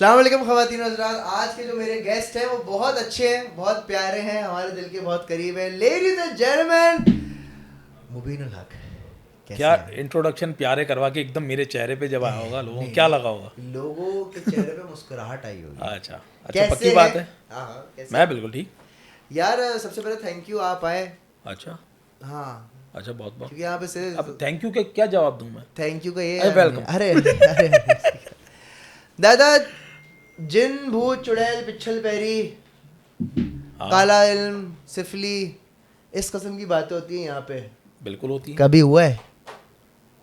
अस्सलाम वालेकुम ख़वातीन हज़रात। आज के जो मेरे गेस्ट हैं वो बहुत अच्छे हैं, बहुत प्यारे हैं, हमारे दिल के बहुत करीब हैं। लेडीज एंड जेंटलमैन, मुबीन उल हक। कैसे क्या हैं? इंट्रोडक्शन प्यारे करवा के एकदम मेरे चेहरे पे जब आया होगा लोगों को क्या लगा होगा? लोगों के चेहरे पे मुस्कुराहट आई होगी। अच्छा अच्छा, कैसे पक्की हैं? बात है। हाँ हाँ, कैसे मैं हैं? बिल्कुल ठीक। यार सबसे पहले थैंक यू, आप आए। अच्छा हाँ, अच्छा, बहुत बहुत। क्योंकि यहाँ पे से अब थैंक यू के क्या जवाब दूं मैं? थैंक यू का ये अरे वेलकम। अरे अरे अरे दादा, जिन भूत चुड़ैल पिछल पैरी, हाँ काला इल्म सिफली, इस किस्म की बातें होती हैं यहाँ पे। बिल्कुल होती है। कभी हुआ है?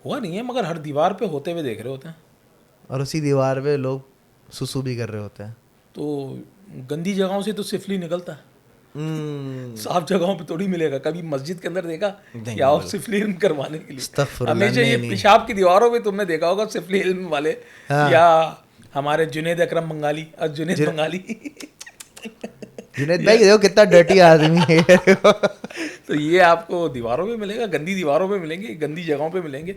हुआ नहीं है, मगर हर दीवार पे होते हुए देख रहे होते हैं। और उसी दीवार पे लोग सुसु भी कर रहे होते हैं। तो गंदी जगहों से तो सिफली निकलता है, साफ जगहों पे थोड़ी मिलेगा। कभी मस्जिद के अंदर देखा नहीं, कि आओ बिल्कुल। सिफली इल्म करवाने के लिए? अस्तगफुरुल्लाह, हमेशा ये नहीं। पेशाब की दीवारों पे तुमने देखा होगा सिफली इल्म वाले, हाँ। या हमारे जुनेद अकरम बंगाली और जुनेद जुन- बंगाली जुनेद भाई देखो कितना डर्टी आदमी है। तो ये आपको दीवारों पे मिलेगा, गंदी दीवारों पे मिलेंगे, गंदी जगहों पे मिलेंगे।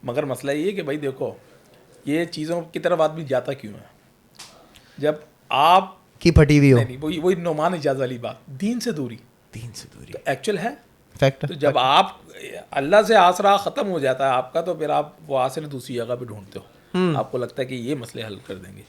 मगर मसला ये है कि भाई देखो, ये चीज़ों की तरफ आदमी जाता क्यों है? जब आप की फटी हुई हो। नहीं वही वही नोमान इजाज़ वाली बात, दीन से दूरी 3 से दूरी। तो एक्चुअल है। फैक्ट। तो जब आप अल्लाह से आसरा ख़त्म हो जाता है आपका, तो फिर आप वो आसरे दूसरी जगह पे ढूंढते हो। आपको लगता है कि ये मसले हल कर देंगे,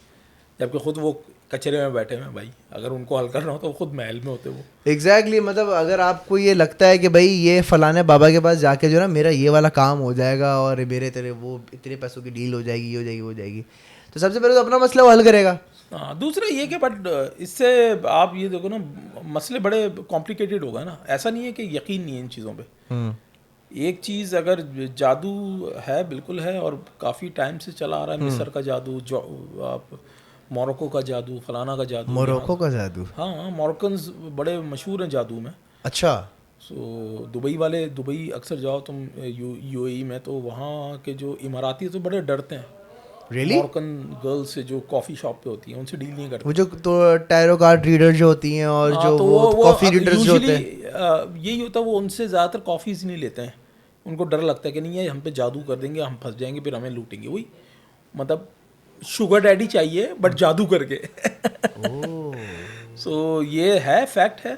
जबकि खुद वो कचरे में बैठे हुए हैं। भाई अगर उनको हल करना हो तो खुद महल में होते वो। एग्जैक्टली मतलब अगर आपको ये लगता है कि भाई ये फलाने बाबा के पास जाके जो ना मेरा ये वाला काम हो जाएगा और मेरे तेरे वो इतने पैसों की डील हो जाएगी, ये हो जाएगी, वो हो जाएगी, तो सबसे पहले तो अपना मसला वो हल करेगा। हाँ, दूसरा ये कि बट इससे आप ये देखो ना, मसले बड़े कॉम्प्लिकेटेड हो गए ना। ऐसा नहीं है कि यकीन नहीं है इन चीज़ों पे। एक चीज़ अगर जादू है, बिल्कुल है, और काफ़ी टाइम से चला आ रहा है। मिस्र का जादू, जो आप मोरक्को का जादू, फलाना का जादू, मोरक्को का जादू। हाँ, मोरक्कन्स बड़े मशहूर हैं जादू में। अच्छा। सो दुबई अक्सर जाओ तुम यूएई में, तो वहाँ के जो इमाराती हैं तो बड़े डरते हैं रियली? मोरक्कन गर्ल्स से जो कॉफ़ी शॉप पे होती हैं, उनसे डील नहीं करते। वो जो तो टैरो कार्ड रीडर जो होती हैं और हाँ, जो तो वो कॉफी रीडर्स जो होते यूजुअली हैं। यही होता है, वो उनसे ज़्यादातर कॉफ़ीज़ नहीं लेते हैं। उनको डर लगता है कि नहीं, ये हम पे जादू कर देंगे, हम फंस जाएंगे, फिर हमें लूटेंगे। वही मतलब शुगर डैडी चाहिए बट जादू करके। सो ये है, फैक्ट है।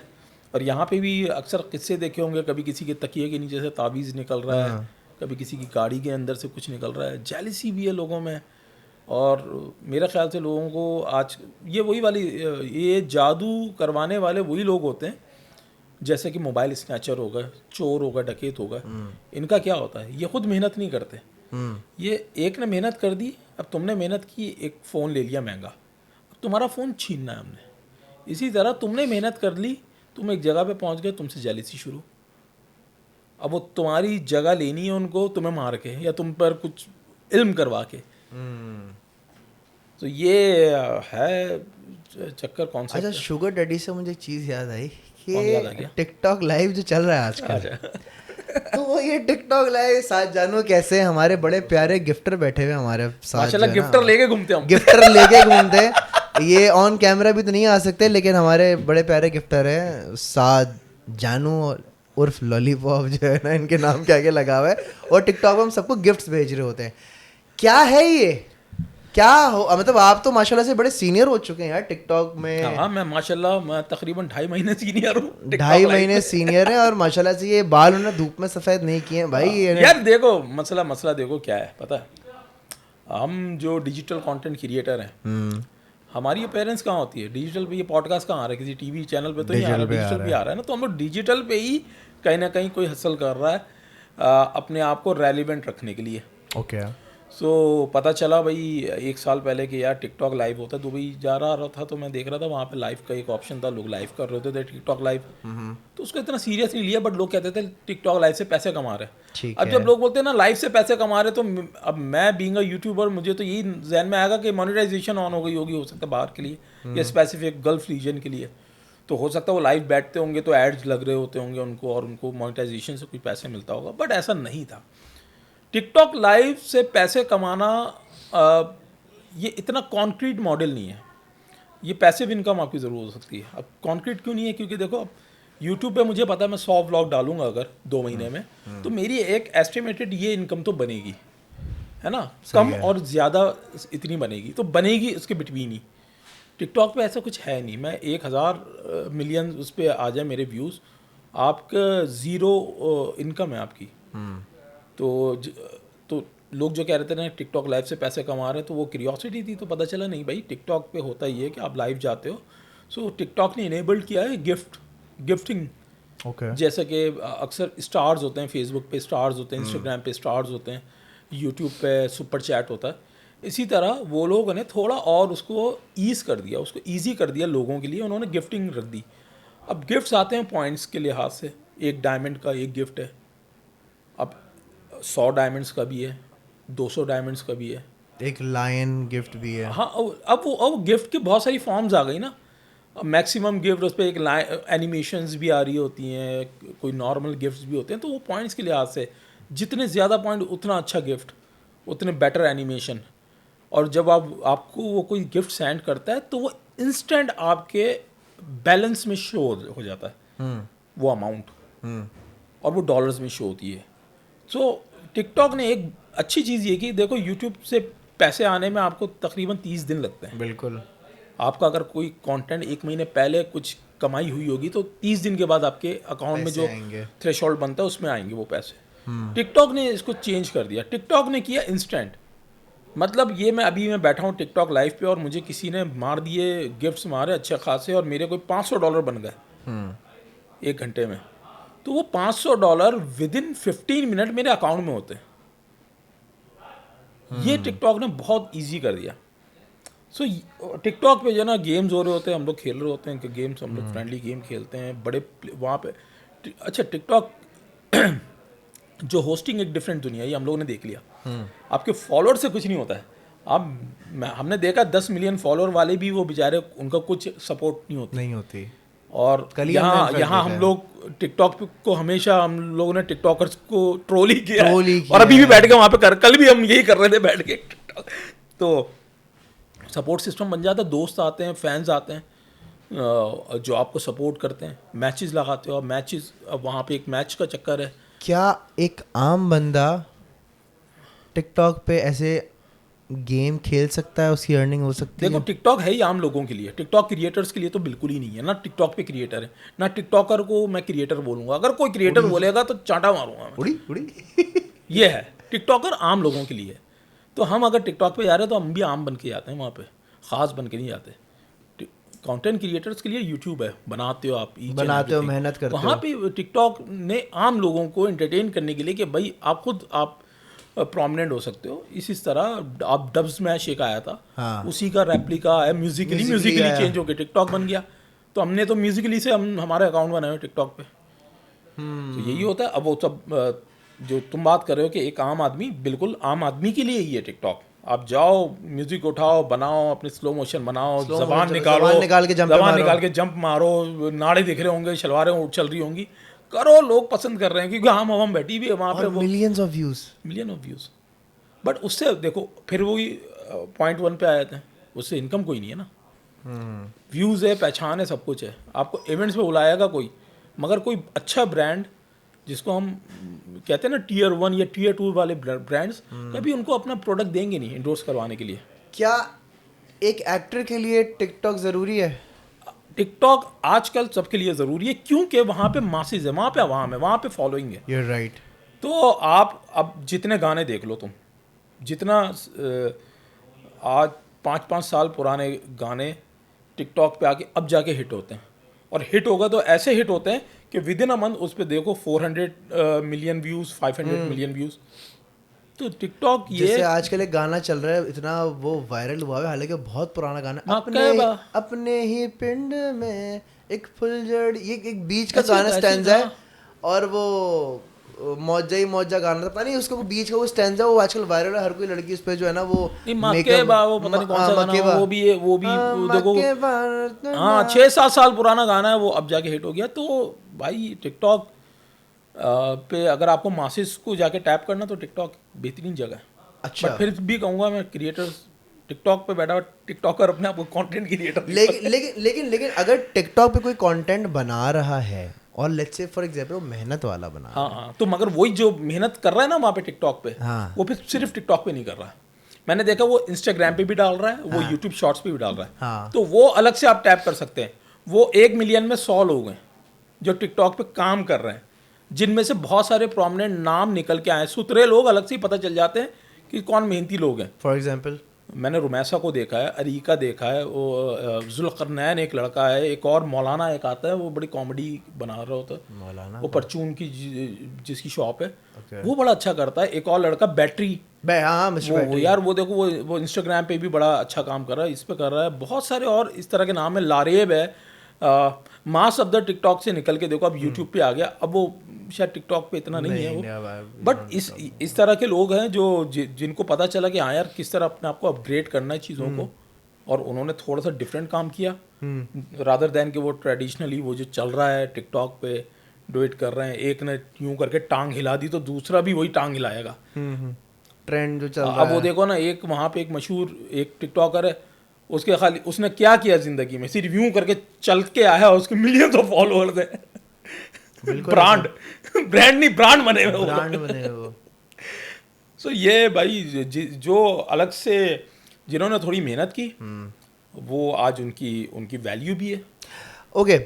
और यहाँ पे भी अक्सर किस्से देखे होंगे, कभी किसी के तकिए के नीचे से ताबीज़ निकल रहा है, कभी किसी की गाड़ी के अंदर से कुछ निकल रहा है। जेलिसी भी है लोगों में। और मेरे ख्याल से लोगों को आज ये वही वाली ये जादू करवाने वाले वही लोग होते हैं, जैसे कि मोबाइल स्नैचर हो गए, चोर हो गए, डकैत हो गए। इनका क्या होता है, ये खुद मेहनत नहीं करते। ये एक ने मेहनत कर दी, अब तुमने मेहनत की, एक फ़ोन ले लिया महंगा, अब तुम्हारा फ़ोन छीनना है हमने। इसी तरह तुमने मेहनत कर ली, तुम एक जगह पे पहुंच गए, तुमसे जेलिसी शुरू। अब वो तुम्हारी जगह लेनी है उनको, तुम्हें मार के या तुम पर कुछ इल्म करवा के। तो ये है चक्कर कॉन्सेप्ट। अच्छा, शुगर डैडी से मुझे एक चीज़ याद आई कौन याद आ कि गया? टिकटॉक लाइव जो चल रहा है आजकल, अच्छा। तो वो ये टिकटॉक लाइव साथ जानू कैसे हमारे बड़े प्यारे गिफ्टर बैठे हुए हमारे साथ, माशाल्लाह गिफ्टर लेके घूमते हम। गिफ्टर लेके घूमते हैं। ये ऑन कैमरा भी तो नहीं आ सकते, लेकिन हमारे बड़े प्यारे गिफ्टर हैं साथ जानू उर्फ लॉलीपॉप, जो है ना इनके नाम के आगे लगा हुआ है, और टिकटॉक पे हम सबको गिफ्ट्स भेज रहे होते हैं। क्या है ये, क्या हो, मतलब आप तो माशाल्लाह से बड़े सीनियर हो चुके हैं यार टिकटॉक में। हाँ, मैं माशाल्लाह मैं तकरीबन 2.5 महीने सीनियर हूँ TikTok 2.5 live महीने में। सीनियर हैं, और माशाल्लाह से ये बाल उन्होंने धूप में सफ़ेद नहीं किए हैं भाई। यार देखो, मसला देखो क्या है पता है, हम जो डिजिटल कंटेंट क्रिएटर हैं, हमारी ये पेरेंट्स कहाँ होती है? डिजिटल पे। ये पॉडकास्ट कहाँ आ रहा है? किसी टीवी चैनल पे तो नहीं आ रहा, डिजिटल पे आ रहा है ना। तो हम लोग डिजिटल पे ही कहीं ना कहीं कोई हसल कर रहा है अपने आप को रेलिवेंट रखने के लिए। ओके। सो पता चला भाई 1 साल पहले कि यार टिकटॉक लाइव होता है। दुबई जा रहा था तो मैं देख रहा था वहाँ पे लाइव का एक ऑप्शन था, लोग लाइव कर रहे होते थे टिकटॉक लाइव। तो उसको इतना सीरियस नहीं लिया, बट लोग कहते थे टिकटॉक लाइव से पैसे कमा रहे हैं। अब जब लोग बोलते हैं ना लाइव से पैसे कमा रहे, तो अब मैं बीइंग अ यूट्यूबर, मुझे तो यही जहन में आएगा कि मोनेटाइजेशन ऑन हो गई होगी, हो सकता है बाहर के लिए या स्पेसिफिक गल्फ रीजन के लिए। तो हो सकता है वो लाइव बैठते होंगे तो एड्स लग रहे होते होंगे उनको, और उनको मोनेटाइजेशन से कुछ पैसे मिलता होगा, बट ऐसा नहीं था। टिकटॉक लाइव से पैसे कमाना ये इतना कॉन्क्रीट मॉडल नहीं है। ये पैसिव इनकम आपकी ज़रूर हो सकती है। अब कॉन्क्रीट क्यों नहीं है? क्योंकि देखो, अब यूट्यूब पे मुझे पता है मैं 100 व्लॉग डालूंगा अगर 2 महीने में, तो मेरी एक एस्टिमेटेड ये इनकम तो बनेगी। है ना, कम और ज़्यादा इतनी बनेगी, तो बनेगी उसके बिटवीन ही। टिकटॉक पे ऐसा कुछ है नहीं, मैं 1000 मिलियन उस पर आ जाए मेरे व्यूज़, आपका ज़ीरो इनकम है आपकी। तो तो लोग जो कह रहे थे ना टिकटॉक लाइव से पैसे कमा रहे हैं, तो वो क्यूरियोसिटी थी, तो पता चला नहीं भाई, टिकटॉक पे होता ही है कि आप लाइव जाते हो। सो टिकटॉक ने इनेबल्ड किया है गिफ्टिंग। ओके जैसे कि अक्सर स्टार्स होते हैं, फेसबुक पे स्टार्स होते हैं, इंस्टाग्राम पे स्टार्स होते हैं, यूट्यूब पे सुपर चैट होता है। इसी तरह वो लोगों ने थोड़ा और उसको ईज़ कर दिया, उसको ईजी कर दिया लोगों के लिए, उन्होंने गिफ्टिंग रख दी। अब गिफ्ट्स आते हैं पॉइंट्स के लिहाज से, एक डायमंड का एक गिफ्ट है, अब 100 डायमंड्स का भी है, 200 डायमंड्स का भी है। एक लायन गिफ्ट भी है। हाँ, अब गिफ्ट की बहुत सारी फॉर्म्स आ गई ना। मैक्सिमम गिफ्ट उस पर एक एनिमेशंस भी आ रही होती हैं, कोई नॉर्मल गिफ्ट्स भी होते हैं, तो वो पॉइंट्स के लिहाज से जितने ज़्यादा पॉइंट उतना अच्छा गिफ्ट, उतने बेटर एनिमेशन। और जब आपको वो कोई गिफ्ट सेंड करता है तो वो इंस्टेंट आपके बैलेंस में शो हो जाता है वो अमाउंट, और वो डॉलर्स में शो होती है। सो टिकटॉक ने एक अच्छी चीज़ ये की, देखो यूट्यूब से पैसे आने में आपको तकरीबन 30 दिन लगते हैं। बिल्कुल। आपका अगर कोई कंटेंट 1 महीने पहले कुछ कमाई हुई होगी तो 30 दिन के बाद आपके अकाउंट में जो थ्रेशोल्ड बनता है उसमें आएंगे वो पैसे। टिकटॉक ने इसको चेंज कर दिया, टिकटॉक ने किया इंस्टेंट। मतलब ये मैं बैठा हूँ टिकटॉक लाइव पे और मुझे किसी ने मार दिए गिफ्ट्स मारे अच्छे खासे, और मेरे कोई $500 बन गए 1 घंटे में, तो वो $500 विदिन 15 मिनट मेरे अकाउंट में होते हैं। ये टिकटॉक ने बहुत इजी कर दिया। सो टिकटॉक पे जो ना गेम्स हो रहे होते हैं, हम लोग खेल रहे होते हैं कि गेम्स, हम लोग फ्रेंडली गेम खेलते हैं बड़े वहाँ पे। अच्छा, टिकटॉक जो होस्टिंग एक डिफरेंट दुनिया है, ये हम लोगों ने देख लिया। आपके फॉलोअर से कुछ नहीं होता है। हमने देखा 10 मिलियन फॉलोअर वाले भी वो बेचारे, उनका कुछ सपोर्ट नहीं होती। और यहाँ हम लोग टिकटॉक को हमेशा हम लोगों ने टिकटॉकर्स को ट्रोल ही किया है। और अभी भी बैठ के वहाँ पे कल भी हम यही कर रहे थे बैठ के तो सपोर्ट सिस्टम बन जाता है, दोस्त आते हैं, फैंस आते हैं जो आपको सपोर्ट करते हैं, मैचेस लगाते हो, और मैचेस, अब वहाँ पे एक मैच का चक्कर है। क्या एक आम बंदा टिकटॉक पे ऐसे गेम खेल सकता है, उसकी अर्निंग हो सकती है? देखो, टिकटॉक है ही आम लोगों के लिए, टिकटॉक क्रिएटर्स के लिए तो बिल्कुल ही नहीं है। ना टिकटॉक पे क्रिएटर है, ना टिकटॉकर को मैं क्रिएटर बोलूँगा। अगर कोई क्रिएटर बोलेगा तो चांटा मारूंगा मैं। उड़ी ये है, टिकटॉकर आम लोगों के लिए। तो हम अगर टिकटॉक पे जा रहे हैं तो हम भी आम बन के जाते हैं वहाँ पे, ख़ास बन के नहीं जाते। कंटेंट क्रिएटर्स के लिए यूट्यूब है, बनाते हो आप, बनाते हो, मेहनत करते हो। वहाँ पे टिकटॉक ने आम लोगों को एंटरटेन करने के लिए कि भाई आप खुद आप प्रोमिनेंट हो सकते हो। इस तरह आप डब स्मैश एक आया था, हाँ। उसी का रेप्लिका है, म्यूजिकली चेंज होकर टिकटॉक बन गया। तो हमने तो म्यूजिकली से हम हमारे अकाउंट बनाए हुए टिकटॉक पे। तो यही होता है। अब वो सब जो तुम बात कर रहे हो कि एक आम आदमी, बिल्कुल आम आदमी के लिए ही है टिकटॉक। आप जाओ, म्यूजिक उठाओ, बनाओ, अपने स्लो मोशन बनाओ, जबान निकाल के जंप मारो, नाड़े दिख रहे होंगे, शलवारें चल रही होंगी, करो, लोग पसंद कर रहे हैं क्योंकि हम बैठी भी है वहाँ पे। Millions of views. बट उससे देखो फिर वही पॉइंट 1 पे आए थे, उससे इनकम कोई नहीं है ना। व्यूज़ है, पहचान है, सब कुछ है। आपको इवेंट्स पे बुलाएगा कोई, मगर कोई अच्छा ब्रांड जिसको हम कहते हैं ना Tier 1 या Tier 2 वाले ब्रांड्स, कभी उनको अपना प्रोडक्ट देंगे नहीं इंडोर्स करवाने के लिए। क्या एक एक्टर के लिए टिकटॉक ज़रूरी है? टिकटॉक आजकल सबके लिए ज़रूरी है, क्योंकि वहाँ पे मासेज है, वहाँ पे आवाम है, वहाँ पे फॉलोइंग है। You're right. तो आप अब जितने गाने देख लो तुम, जितना आज 5-5 साल पुराने गाने टिकटॉक पे आके अब जाके हिट होते हैं, और हिट होगा तो ऐसे हिट होते हैं कि विद इन अ मंथ उस पर देखो 400 मिलियन व्यूज़, 500 मिलियन व्यूज़। तो टिकटॉक ये जैसे आजकल एक गाना चल रहा है, इतना वो वायरल हुआ है, हालांकि बहुत पुराना गाना, अपने ही पिंड में एक फुलझड़, ये एक बीच का गाना स्टैंजा है, और वो मौजा ही मौजा गाना था, पता नहीं उसका वो बीच का वो स्टैंजा, वो आजकल वायरल है, हर कोई लड़की उस पे जो है ना वो वो पता नहीं कौन सा गाना, वो भी देखो, हाँ 6-7 साल पुराना गाना है, वो अब जाके हिट हो गया। तो भाई टिकटॉक पे अगर आपको मासेस को जाके टैप करना तो टिकटॉक बेहतरीन जगह है। अच्छा, फिर भी कहूँगा मैं, क्रिएटर्स टिकटॉक पे बैठा, टिकटॉकर अपने आप को कंटेंट क्रिएटर, लेकिन अगर टिकटॉक पे कोई कंटेंट बना रहा है और लेट्स से फॉर एग्जांपल वो मेहनत वाला बना हाँ हाँ, तो मगर वही जो मेहनत कर रहा है ना वहाँ पे टिकटॉक पे, हाँ। वो फिर सिर्फ टिकटॉक पे नहीं कर रहा है। मैंने देखा वो इंस्टाग्राम पे भी डाल रहा है, वो यूट्यूब शॉर्ट्स पे भी डाल रहा है। हाँ। तो वो अलग से आप टैप कर सकते हैं। वो 1 मिलियन में 100 लोग हैं जो टिकटॉक पे काम कर रहे हैं, जिनमें से बहुत सारे प्रोमिनेंट नाम निकल के आए हैं। सुतरे लोग अलग से ही पता चल जाते हैं कि कौन मेहनती लोग हैं। फॉर एग्जांपल मैंने रुमैसा को देखा है, अरीका देखा है, वो जुल्करनैन एक लड़का है, एक और मौलाना एक आता है, वो बड़ी कॉमेडी बना रहा होता है, मौलाना वो परचून की जिसकी शॉप है, Okay. वो बड़ा अच्छा करता है। एक और लड़का बैटरी, हाँ मिस्टर वो बैटरी। यार वो देखो वो इंस्टाग्राम पे भी बड़ा अच्छा काम कर रहा है, इस पे कर रहा है। बहुत सारे और इस तरह के नाम है। लारेब है, मास ऑफ द टिकटॉक से निकल के देखो अब यूट्यूब पे आ गया। अब वो शायद टिकटॉक पे इतना नहीं है वो, बट इस तरह के लोग हैं जो जिनको पता चला कि हाँ यार किस तरह अपने आप को अपग्रेड करना है चीज़ों को, और उन्होंने थोड़ा सा डिफरेंट काम किया रादर देन कि वो ट्रेडिशनली वो जो चल रहा है टिकटॉक पे डू इट कर रहे हैं। एक ने यूं करके टांग हिला दी तो दूसरा भी वही टांग हिलाएगा। ट्रेंड जो चल रहा अब है। वो देखो ना, एक वहाँ पे एक मशहूर एक टिकटॉकर है, उसके खाली उसने क्या किया जिंदगी में, सिर्फ यूं करके चल के आया, उसके मिलियंस ऑफ फॉलोअर्स हैं। ब्रांड नहीं ब्रांड बने हुए ब्रांड बने वो। सो ये भाई जो अलग से जिन्होंने थोड़ी मेहनत की, वो आज उनकी वैल्यू भी है। Okay,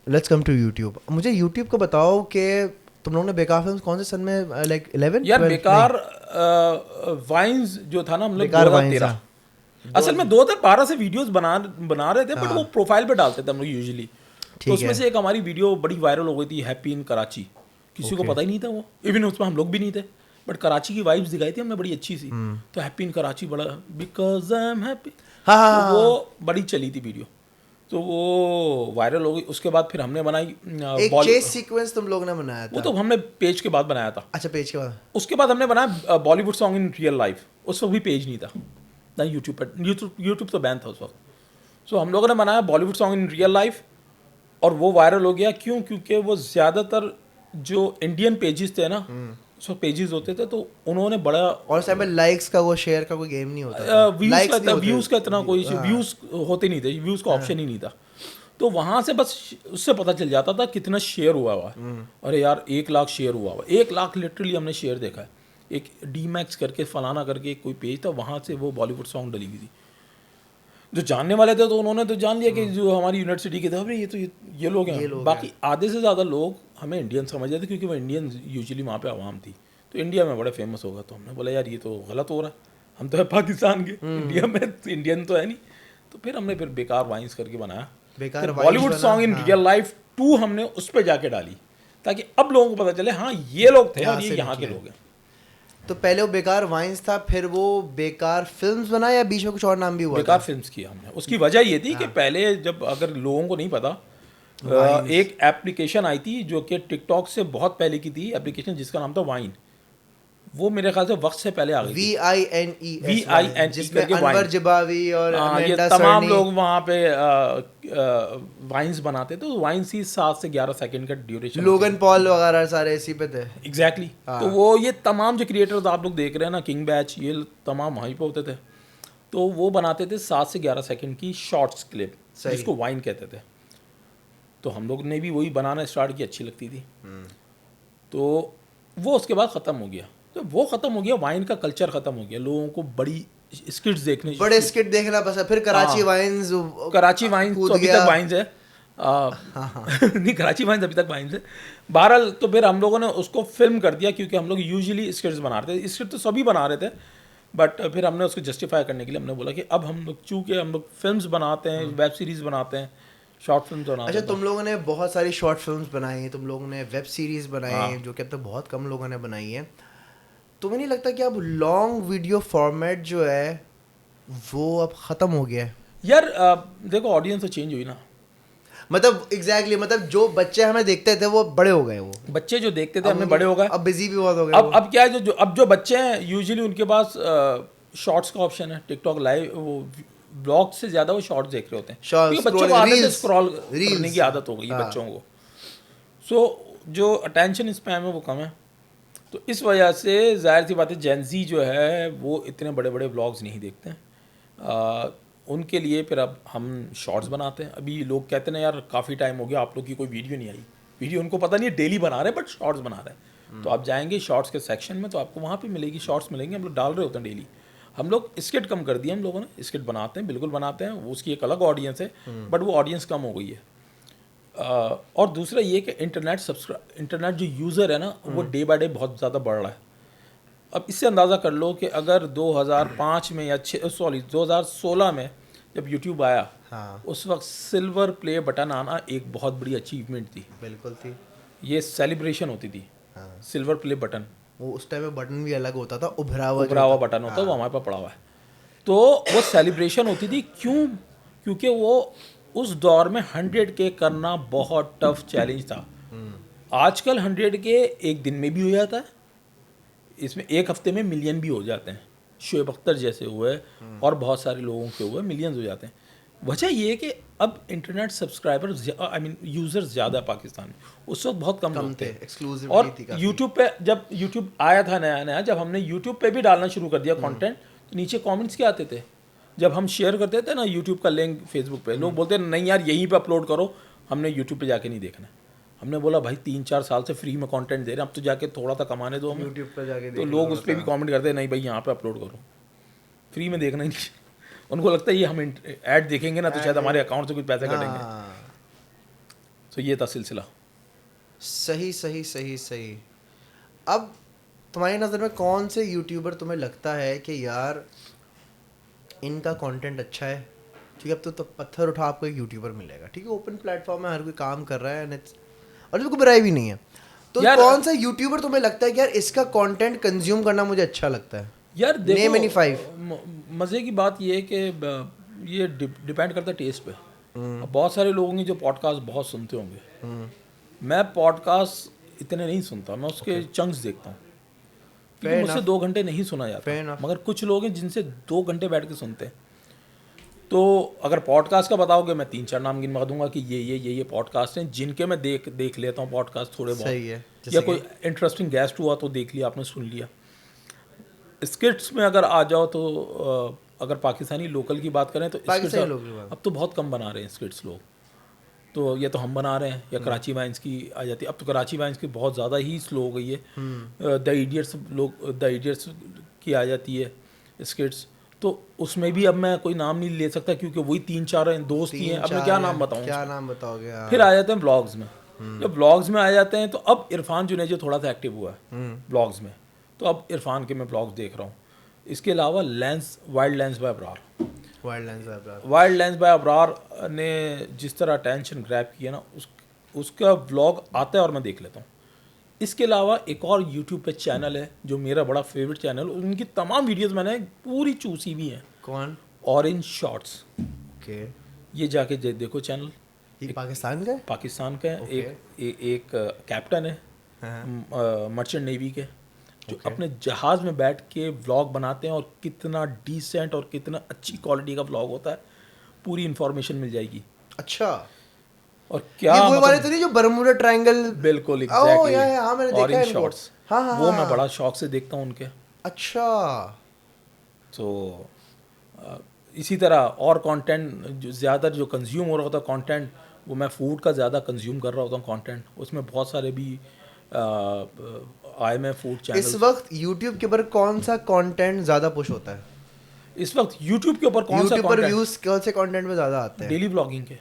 let's come to YouTube. मुझे यूट्यूब को बताओ कि तुम लोगों ने बेकार फिल्म्स कौन से सन में, लाइक 11 यार बेकार वाइन्स जो था ना, हम लोग बेकार 2013 असल में 2012 से वीडियोस बना रहे थे, बट वो प्रोफाइल पे डालते थे हम लोग यूजुअली। तो उसमें से एक हमारी वीडियो बड़ी वायरल हो गई थी, हैप्पी इन कराची। किसी को पता ही नहीं था वो, इवन उसमें हम लोग भी नहीं थे, बट कराची की वाइब्स दिखाई थी हमने बड़ी अच्छी सी। तो हैप्पी इन कराची बड़ा, बिकॉज आई एम हैप्पी, वो बड़ी चली थी वीडियो, तो वो वायरल हो गई। उसके बाद फिर हमने बनाई एक चेस सीक्वेंस तुम लोगों ने बनाया था। वो तो हमने पेज के बाद बनाया था। अच्छा, पेज के बाद। उसके बाद हमने बनाया Bollywood song in real life. उस वक्त भी पेज नहीं था ना यूट्यूब पर, यूट्यूब तो बैन था उस वक्त। सो हम लोगों ने बनाया Bollywood song in real life, और वो वायरल हो गया। क्यों? क्योंकि वो ज़्यादातर जो इंडियन पेजेस थे ना, सो पेजेस होते थे, तो उन्होंने बड़ा, और उस टाइम पे लाइक्स का वो शेयर का कोई गेम नहीं होता था। व्यूज़ का इतना कोई व्यूज़ होते नहीं थे, व्यूज़ का ऑप्शन ही नहीं था। तो वहाँ से बस उससे पता चल जाता था कितना शेयर हुआ हुआ है। अरे यार 1 लाख शेयर हुआ हुआ, 1 लाख लिटरली हमने शेयर देखा है। एक डी मैक्स करके फलाना करके कोई पेज था, वहाँ से वो बॉलीवुड सॉन्ग डली हुई थी। जो जानने वाले थे तो उन्होंने तो जान लिया कि जो हमारी यूनिवर्सिटी के थे, अरे ये तो ये लोग हैं। बाकी आधे से ज़्यादा लोग हमें इंडियन समझ रहे थे, क्योंकि वो इंडियन यूजुअली वहाँ पे आवाम थी, तो इंडिया में बड़े फेमस होगा। तो हमने बोला यार ये तो गलत हो रहा है, हम तो है पाकिस्तान के, इंडिया में इंडियन तो है नहीं। तो फिर हमने फिर बेकार वाइन्स करके बनाया, बेकार Bollywood song in real life 2 हमने उस पर जाके डाली, ताकि अब लोगों को पता चले हाँ ये लोग थे और ये यहाँ के लोग हैं। तो पहले वो बेकार वाइन्स था, फिर वो बेकार फिल्म्स बना, या बीच में कुछ और नाम भी हुआ? बेकार फिल्म्स किया हमने। उसकी वजह ये थी कि पहले जब, अगर लोगों को नहीं पता, एक एप्लीकेशन आई थी जो कि टिकटॉक से बहुत पहले की थी एप्लीकेशन, जिसका नाम था वाइन। वो मेरे ख्याल से वक्त से पहले आ गई। VINE जिसमें अनवर जिबावी और ये तमाम लोग वहाँ पे वाइन्स बनाते थे। तो वाइन्स ही 7 से 11 सेकंड का ड्यूरेशन, लोगन पॉल वगैरह सारे इसी पे थे। एग्जैक्टली। तो वो ये तमाम जो क्रिएटर्स आप लोग देख रहे हैं ना, किंग बैच, ये तमाम वहीं पे होते थे। तो वो बनाते थे 7 से 11 सेकंड की शॉर्ट्स क्लिप, जिसको वाइन कहते थे। तो हम लोग ने भी वही बनाना स्टार्ट की, अच्छी लगती थी। तो वो उसके बाद ख़त्म हो गया। तो वो ख़त्म हो गया, वाइन का कल्चर ख़त्म हो गया, लोगों को बड़ी स्किट्स देखने, बड़े स्किट देखना पसंद। फिर कराची वाइन्स, कराची वाइन्स तो अभी तक वाइन्स है। नहीं, कराची वाइन्स अभी तक वाइन्स है। बहरहाल तो फिर हम लोगों ने उसको फिल्म कर दिया, क्योंकि हम लोग यूजुअली स्किट्स बना रहे थे। स्किट तो सभी बना रहे थे, बट फिर हमने उसको जस्टिफाई करने के लिए हमने बोला कि अब हम लोग, चूँकि हम लोग फिल्म्स बनाते हैं, वेब सीरीज़ बनाते हैं, शॉर्ट फिल्म बनाते हैं। अच्छा, तुम लोगों ने बहुत सारी शॉर्ट फिल्म्स बनाई हैं, तुम लोगों ने वेब सीरीज़ बनाई हैं, जो कि अब तक बहुत कम लोगों ने बनाई है। तुम्हें नहीं लगता कि अब लॉन्ग वीडियो फॉर्मेट जो है वो अब ख़त्म हो गया है? यार देखो, ऑडियंस तो चेंज हुई ना। मतलब एग्जैक्टली, मतलब जो बच्चे हमें देखते थे वो बड़े हो गए। वो बच्चे जो देखते थे हमें बड़े हो गए, अब बिजी भी बहुत हो गए। अब क्या है, जो बच्चे हैं यूजुअली उनके पास शॉर्ट्स का ऑप्शन है। टिकटॉक लाइव, वो ब्लॉग से ज़्यादा वो शॉर्ट्स देख रहे होते हैं, क्योंकि बच्चों को आदत है स्क्रॉल करने की आदत हो गई है बच्चों को। सो जो अटेंशन स्पैम है वो कम है। तो इस वजह से ज़ाहिर सी बात है, जेनजी जो है वो इतने बड़े बड़े व्लॉग्स नहीं देखते हैं। उनके लिए फिर अब हम शॉर्ट्स बनाते हैं। अभी लोग कहते हैं यार काफ़ी टाइम हो गया आप लोग की कोई वीडियो नहीं आई, वीडियो उनको पता नहीं है डेली बना रहे हैं, बट शॉर्ट्स बना रहे हैं। तो आप जाएंगे शॉर्ट्स के सेक्शन में तो आपको वहाँ पे मिलेगी, शॉर्ट्स मिलेंगे, हम लोग डाल रहे होते हैं डेली। हम लोग स्किट कम कर दिया हम लोगों ने, स्किट बनाते हैं, बिल्कुल बनाते हैं, उसकी एक अलग ऑडियंस है, बट वो ऑडियंस कम हो गई है। और दूसरा ये कि इंटरनेट जो यूज़र है ना, वो डे बाय डे बहुत ज़्यादा बढ़ रहा है। अब इससे अंदाज़ा कर लो कि अगर 2005 में या 2016 में जब यूट्यूब आया, हाँ उस वक्त सिल्वर प्ले बटन आना एक बहुत बड़ी अचीवमेंट थी। बिल्कुल थी। ये सेलिब्रेशन होती थी, हाँ सिल्वर प्ले बटन, वो उस टाइम में बटन भी अलग होता था, उभरा उभरा हुआ बटन होता है, वो हमारे पास पड़ा हुआ है। तो वो सेलिब्रेशन होती थी, क्यों? क्योंकि वो उस दौर में 100K करना बहुत टफ चैलेंज था। आजकल 100K एक दिन में भी हो जाता है, इसमें एक हफ्ते में मिलियन भी हो जाते हैं। शोएब अख्तर जैसे हुए और बहुत सारे लोगों के हुए मिलियंस हो जाते हैं। वजह ये है कि अब इंटरनेट सब्सक्राइबर यूज़र्स ज़्यादा है पाकिस्तान में, उस वक्त बहुत कम लोग थे। एक्सक्लूसिविटी और थी काफी। यूट्यूब पे जब यूट्यूब आया था नया नया, जब हमने यूट्यूब पे भी डालना शुरू कर दिया कंटेंट, तो नीचे कमेंट्स क्या आते थे जब हम शेयर करते थे ना यूट्यूब का लिंक फेसबुक पे, लोग बोलते नहीं यार यहीं पे अपलोड करो, हमने यूट्यूब पे जाके नहीं देखना। हमने बोला भाई 3-4 साल से फ्री में कंटेंट दे रहे हैं, अब तो जाके थोड़ा सा कमाने दो हमें। यूट्यूब पे जाके तो लोग उस पर भी कमेंट करते हैं नहीं भाई यहाँ पे अपलोड करो, फ्री में देखना ही नहीं। उनको लगता है ये हम ऐड देखेंगे ना तो शायद हमारे अकाउंट से कुछ पैसे कटेंगे। तो ये था सिलसिला। सही सही सही सही। अब तुम्हारी नज़र में कौन से यूट्यूबर तुम्हें लगता है कि यार इनका कंटेंट अच्छा है? ठीक है, अब तो पत्थर उठा आपको एक यूट्यूबर मिलेगा, ठीक है, ओपन प्लेटफॉर्म है, हर कोई काम कर रहा है और इसको बुराई भी नहीं है, तो कौन सा यूट्यूबर तुम्हें लगता है कि यार इसका कंटेंट कंज्यूम करना मुझे अच्छा लगता है? यार देखो, नेम एनी 5। मज़े की बात ये है कि ये डिपेंड करता है टेस्ट पे। अब बहुत सारे लोग हैं जो पॉडकास्ट बहुत सुनते होंगे, मैं पॉडकास्ट इतने नहीं सुनता, मैं उसके चंक्स देखता हूँ, क्योंकि मुझसे 2 घंटे नहीं सुना जाता। मगर कुछ लोग हैं जिनसे 2 घंटे बैठ के सुनते हैं। तो अगर पॉडकास्ट का बताओगे, मैं 3-4 नाम गिनवा दूंगा कि ये पॉडकास्ट हैं जिनके मैं देख लेता हूँ पॉडकास्ट थोड़े बहुत। सही है। या कोई इंटरेस्टिंग गेस्ट हुआ तो देख लिया, आपने सुन लिया। स्किट्स में अगर आ जाओ तो अगर पाकिस्तानी लोकल की बात करें तो स्किट्स अब तो बहुत कम बना रहे हैं स्किट्स लोग। तो ये तो हम बना रहे हैं, या कराची वाइन्स की आ जाती है। अब तो कराची वाइन्स की बहुत ज़्यादा ही स्लो हो गई है। द इडियट्स की आ जाती है स्किट्स, तो उसमें भी अब मैं कोई नाम नहीं ले सकता क्योंकि वही 3-4 दोस्त ही हैं। अब मैं क्या नाम बताऊँ? क्या नाम बताओगे? फिर आ जाते हैं ब्लॉग्स में। जब ब्लॉग्स में आ जाते हैं तो अब इरफान जुनेजो थोड़ा सा एक्टिव हुआ है ब्लॉग्स में, तो अब इरफान के मैं ब्लॉग्स देख रहा हूँ। इसके अलावा वाइल्ड लेंस बाय अबरार ने जिस तरह अटेंशन ग्रैब किया ना, उसका ब्लॉग आता है और मैं देख लेता हूँ। इसके अलावा एक और यूट्यूब पे चैनल है जो मेरा बड़ा फेवरेट चैनल, उनकी तमाम वीडियोस मैंने पूरी चूसी हुई हैं। कौन? Orange shorts. ओके, ये जाके देखो चैनल। ये पाकिस्तान का है? पाकिस्तान का है। एक कैप्टन है मर्चेंट नेवी के, जो अपने जहाज़ में बैठ के व्लॉग बनाते हैं, और कितना डिसेंट और कितना अच्छी क्वालिटी का व्लॉग होता है, पूरी इन्फॉर्मेशन मिल जाएगी। अच्छा, और क्या ये वो वाले तो नहीं जो बरमूडा ट्रायंगल? बिल्कुल एग्जैक्टली, हाँ मैंने देखा है इनको। हाँ, वो मैं बड़ा शौक से देखता हूँ उनके। अच्छा, तो इसी तरह और कंटेंट जो ज़्यादा जो कंज्यूम हो रहा होता है कंटेंट, वो मैं फूड का ज़्यादा कंज्यूम कर रहा होता हूँ कंटेंट। उसमें बहुत सारे भी आए में फूड चैनल। इस वक्त यूट्यूब के ऊपर कौन सा कंटेंट ज़्यादा पुश होता है? इस वक्त यूट्यूब के ऊपर कौन सा कंटेंट? व्यूज कौन से कंटेंट में ज़्यादा आते हैं? डेली व्लॉगिंग के।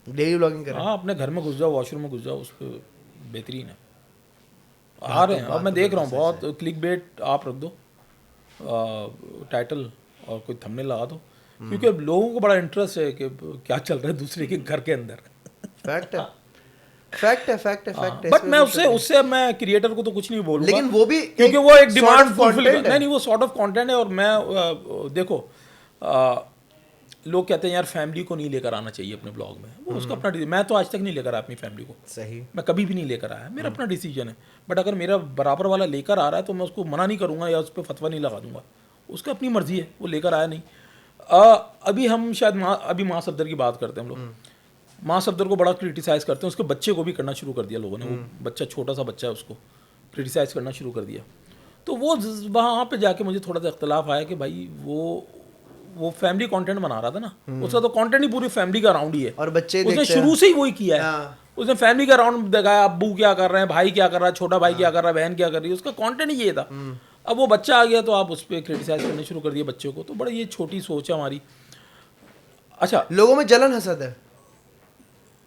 डेली व्लॉगिंग करें? हाँ, अपने घर में घुस जाओ, वॉशरूम में घुस जाओ, उस पर बेहतरीन है। आ रहे हैं, अब मैं देख रहा हूँ बहुत। क्लिक बेट आप रख दो टाइटल और कोई थंबनेल लगा दो, क्योंकि लोगों को बड़ा इंटरेस्ट है कि क्या चल रहा है दूसरे के घर के अंदर। फैक्ट है। बट मैं उससे मैं क्रिएटर को तो कुछ नहीं बोलूंगा, लेकिन वो भी क्योंकि वो एक डिमांड फुलफिल नहीं, वो सॉर्ट ऑफ कंटेंट है। और मैं देखो, लोग कहते हैं यार फैमिली को नहीं लेकर आना चाहिए अपने ब्लॉग में, वो उसका अपना। मैं तो आज तक नहीं लेकर आया अपनी फैमिली को। सही, मैं कभी भी नहीं लेकर आया, मेरा अपना डिसीजन है। बट अगर मेरा बराबर वाला लेकर आ रहा है तो मैं उसको मना नहीं करूंगा या उस पर फतवा नहीं लगा दूंगा, उसकी अपनी मर्जी है, वो लेकर आया नहीं। अभी हम शायद अभी माँ सफदर की बात करते हैं हम लोग। माँ सफदर को बड़ा क्रिटिसाइज़ करते हैं, उसके बच्चे को भी करना शुरू कर दिया लोगों ने। वो बच्चा छोटा सा बच्चा है, उसको क्रिटिसाइज़ करना शुरू कर दिया। तो वो वहाँ पे जाके मुझे थोड़ा सा इख्तलाफ आया कि भाई वो वो फैमिली कंटेंट बना रहा था ना, उसका तो कंटेंट ही पूरी फैमिली का राउंड ही है, और बच्चे उसने देखते शुरू से ही वही किया है। हाँ। उसने फैमिली का राउंड दिखाया, अब्बू क्या कर रहे हैं, भाई क्या कर रहा है, छोटा भाई क्या कर रहा है, बहन क्या कर रही है, उसका कंटेंट ही ये था। अब वो बच्चा आ गया तो आप उस पर क्रिटिसाइज करने शुरू कर दिए बच्चों को, तो बड़ा ये छोटी सोच है हमारी। अच्छा, लोगों में जलन हसद है।